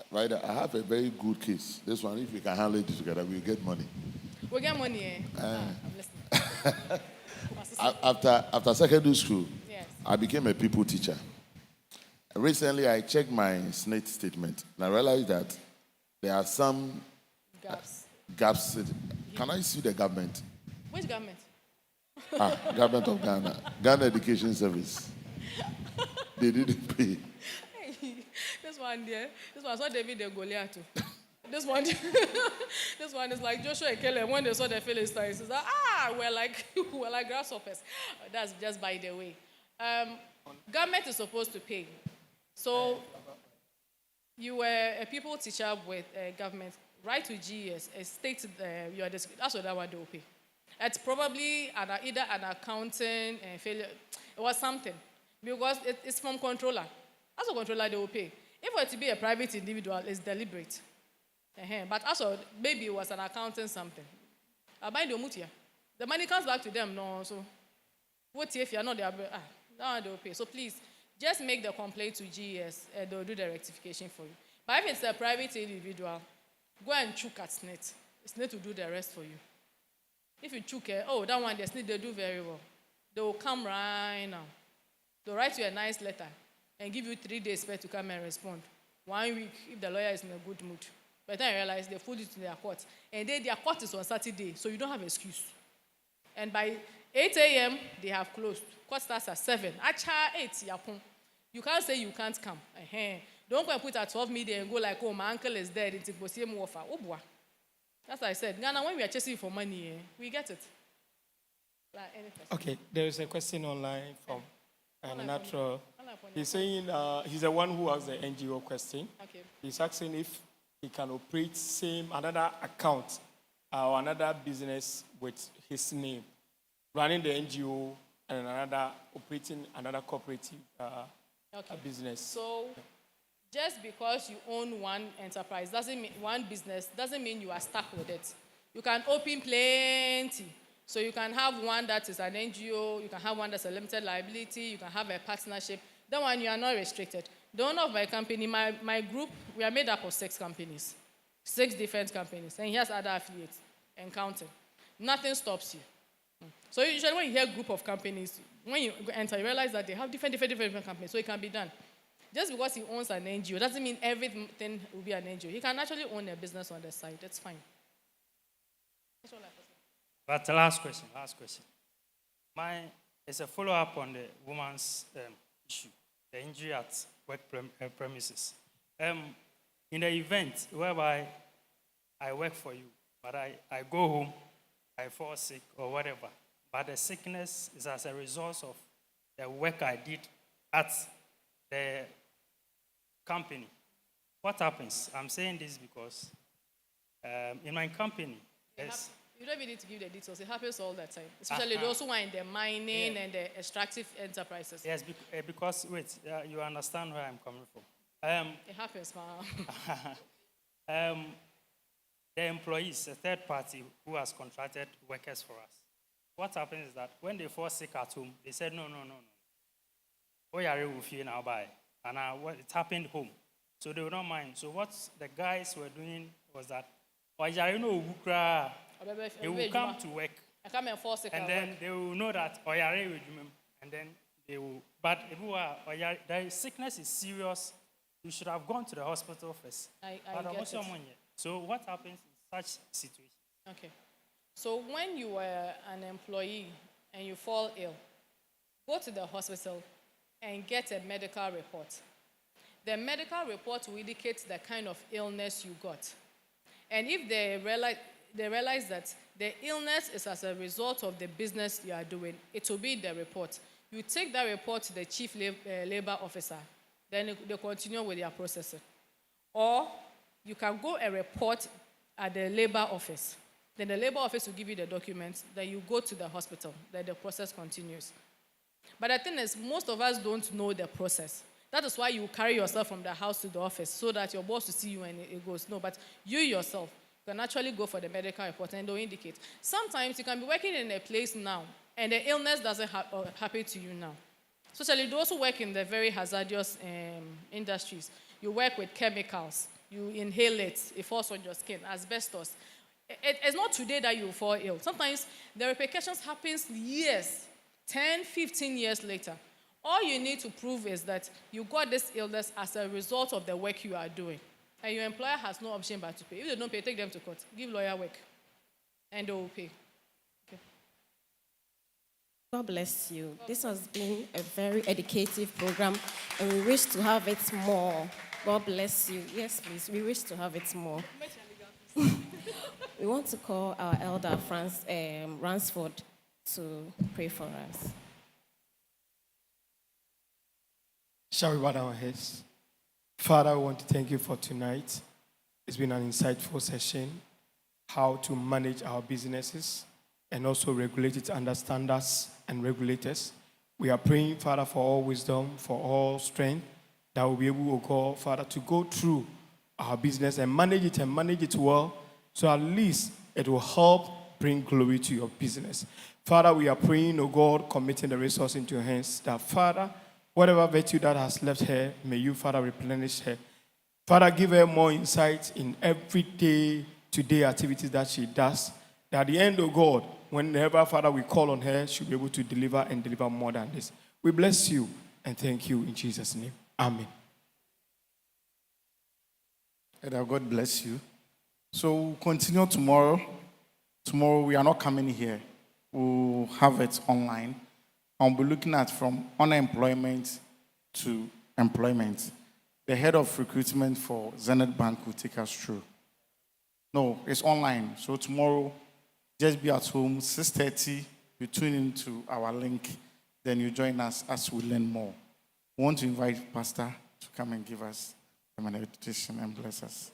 Right, I have a very good case. This one, if we can handle it together, we'll get money. We'll get money, I'm listening. After secondary school, Yes. I became a people teacher. Recently, I checked my SNET statement, and I realized that there are some gaps. Can I sue the government? Which government? Government of Ghana. Ghana Education Service. They didn't pay. This one there, this one saw David and Goliath too. This one, this one is like Joshua and Caleb when they saw the Philistines. It's like, we're like grasshoppers. That's just by the way. Government is supposed to pay. So you were a people teacher with government. Right to GES, a state that's what that one they will pay. It's probably either an accounting failure. It was something because it's from controller. As a controller, they will pay. If it were to be a private individual, it's deliberate. But also, maybe it was an accounting something. The money comes back to them, no. So, what if you're not there? That one they will pay. So please, just make the complaint to GES, and they'll do the rectification for you. But if it's a private individual, go and chook at SNET. SNET will do the rest for you. If you chook, that one, the SNET, they do very well. They will come right now. They'll write you a nice letter and give you 3 days to come and respond. 1 week, if the lawyer is in a good mood. By the time you realize they put it to their court. And then their court is on Saturday, so you don't have an excuse. And by 8 a.m., they have closed. Court starts at 7. Acha 8, yapon. You can't say you can't come. Don't go and put at 12 midday and go like, oh, my uncle is dead. That's what I said. Ghana, when we are chasing for money, we get it. Okay, there is a question online from Natural. He's saying he's the one who asked the NGO question. Okay. He's asking if he can operate another account or another business with his name, running the NGO and operating another cooperative business. So, just because you own one enterprise one business doesn't mean you are stuck with it. You can open plenty. So you can have one that is an NGO, you can have one that's a limited liability, you can have a partnership. That one you are not restricted. The owner of my company, my group, we are made up of 6 companies, 6 different companies, and he has other affiliates and counting. Nothing stops you. So usually when you hear group of companies, when you enter, you realize that they have different companies, so it can be done. Just because he owns an NGO doesn't mean everything will be an NGO. He can actually own a business on the side. That's fine. That's all I have to say. But the last question. It's a follow-up on the woman's issue, the injury at work premises. In the event whereby I work for you, but I go home, I fall sick or whatever, but the sickness is as a result of the work I did at the company. What happens? I'm saying this because in my company, you don't even need to give the details. It happens all the time, especially those who are in the mining and the extractive enterprises. Yes, because, wait, you understand where I'm coming from. It happens, ma'am. The employees, a third party who has contracted workers for us, what happens is that when they fall sick at home, they said, no. We are with you now, bye. And it happened home. So they will not mind. So what the guys were doing was that, they will come to work. And then they will know that and then they will. But if the sickness is serious, you should have gone to the hospital first. I get it. So what happens in such situation? Okay. So when you are an employee and you fall ill, go to the hospital and get a medical report. The medical report will indicate the kind of illness you got. And if they realize that the illness is as a result of the business you are doing, it will be in the report. You take that report to the chief labor officer, then they continue with their processing. Or you can go and report at the labor office. Then the labor office will give you the documents, then you go to the hospital, then the process continues. But the thing is, most of us don't know the process. That is why you carry yourself from the house to the office, so that your boss will see you and it goes. No, but you yourself can actually go for the medical report and they'll indicate. Sometimes you can be working in a place now, and the illness doesn't happen to you now. Especially those who work in the very hazardous industries. You work with chemicals, you inhale it falls on your skin, asbestos. It's not today that you fall ill. Sometimes the repercussions happen years, 10, 15 years later. All you need to prove is that you got this illness as a result of the work you are doing. And your employer has no option but to pay. If they don't pay, take them to court. Give lawyer work. And they will pay. Okay. God bless you. This has been a very educative program, and we wish to have it more. God bless you. Yes, please. We wish to have it more. We want to call our elder, Ransford, to pray for us. Shall we bow our heads? Father, we want to thank you for tonight. It's been an insightful session, how to manage our businesses and also regulate it under standards and regulators. We are praying, Father, for all wisdom, for all strength, that we'll be able, oh God, Father, to go through our business and manage it well, so at least it will help bring glory to your business. Father, we are praying, oh God, committing the resource into your hands, that, Father, Whatever virtue that has left her, may you, Father, replenish her. Father, give her more insight in every day-to-day activities that she does. That at the end of God, whenever, Father, we call on her, she'll be able to deliver and deliver more than this. We bless you and thank you in Jesus' name. Amen. And God bless you. So we'll continue tomorrow. Tomorrow we are not coming here. We'll have it online. I'll be looking at from unemployment to employment. The head of recruitment for Zenith Bank will take us through. No, it's online. So tomorrow, just be at home, 6:30, you tune into our link, then you join us as we learn more. We want to invite Pastor to come and give us a meditation and bless us.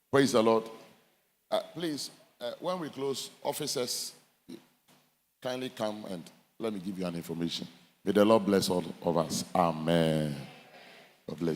Praise the Lord. Please, when we close, officers, kindly come and let me give you an information. May the Lord bless all of us. Amen. God bless you.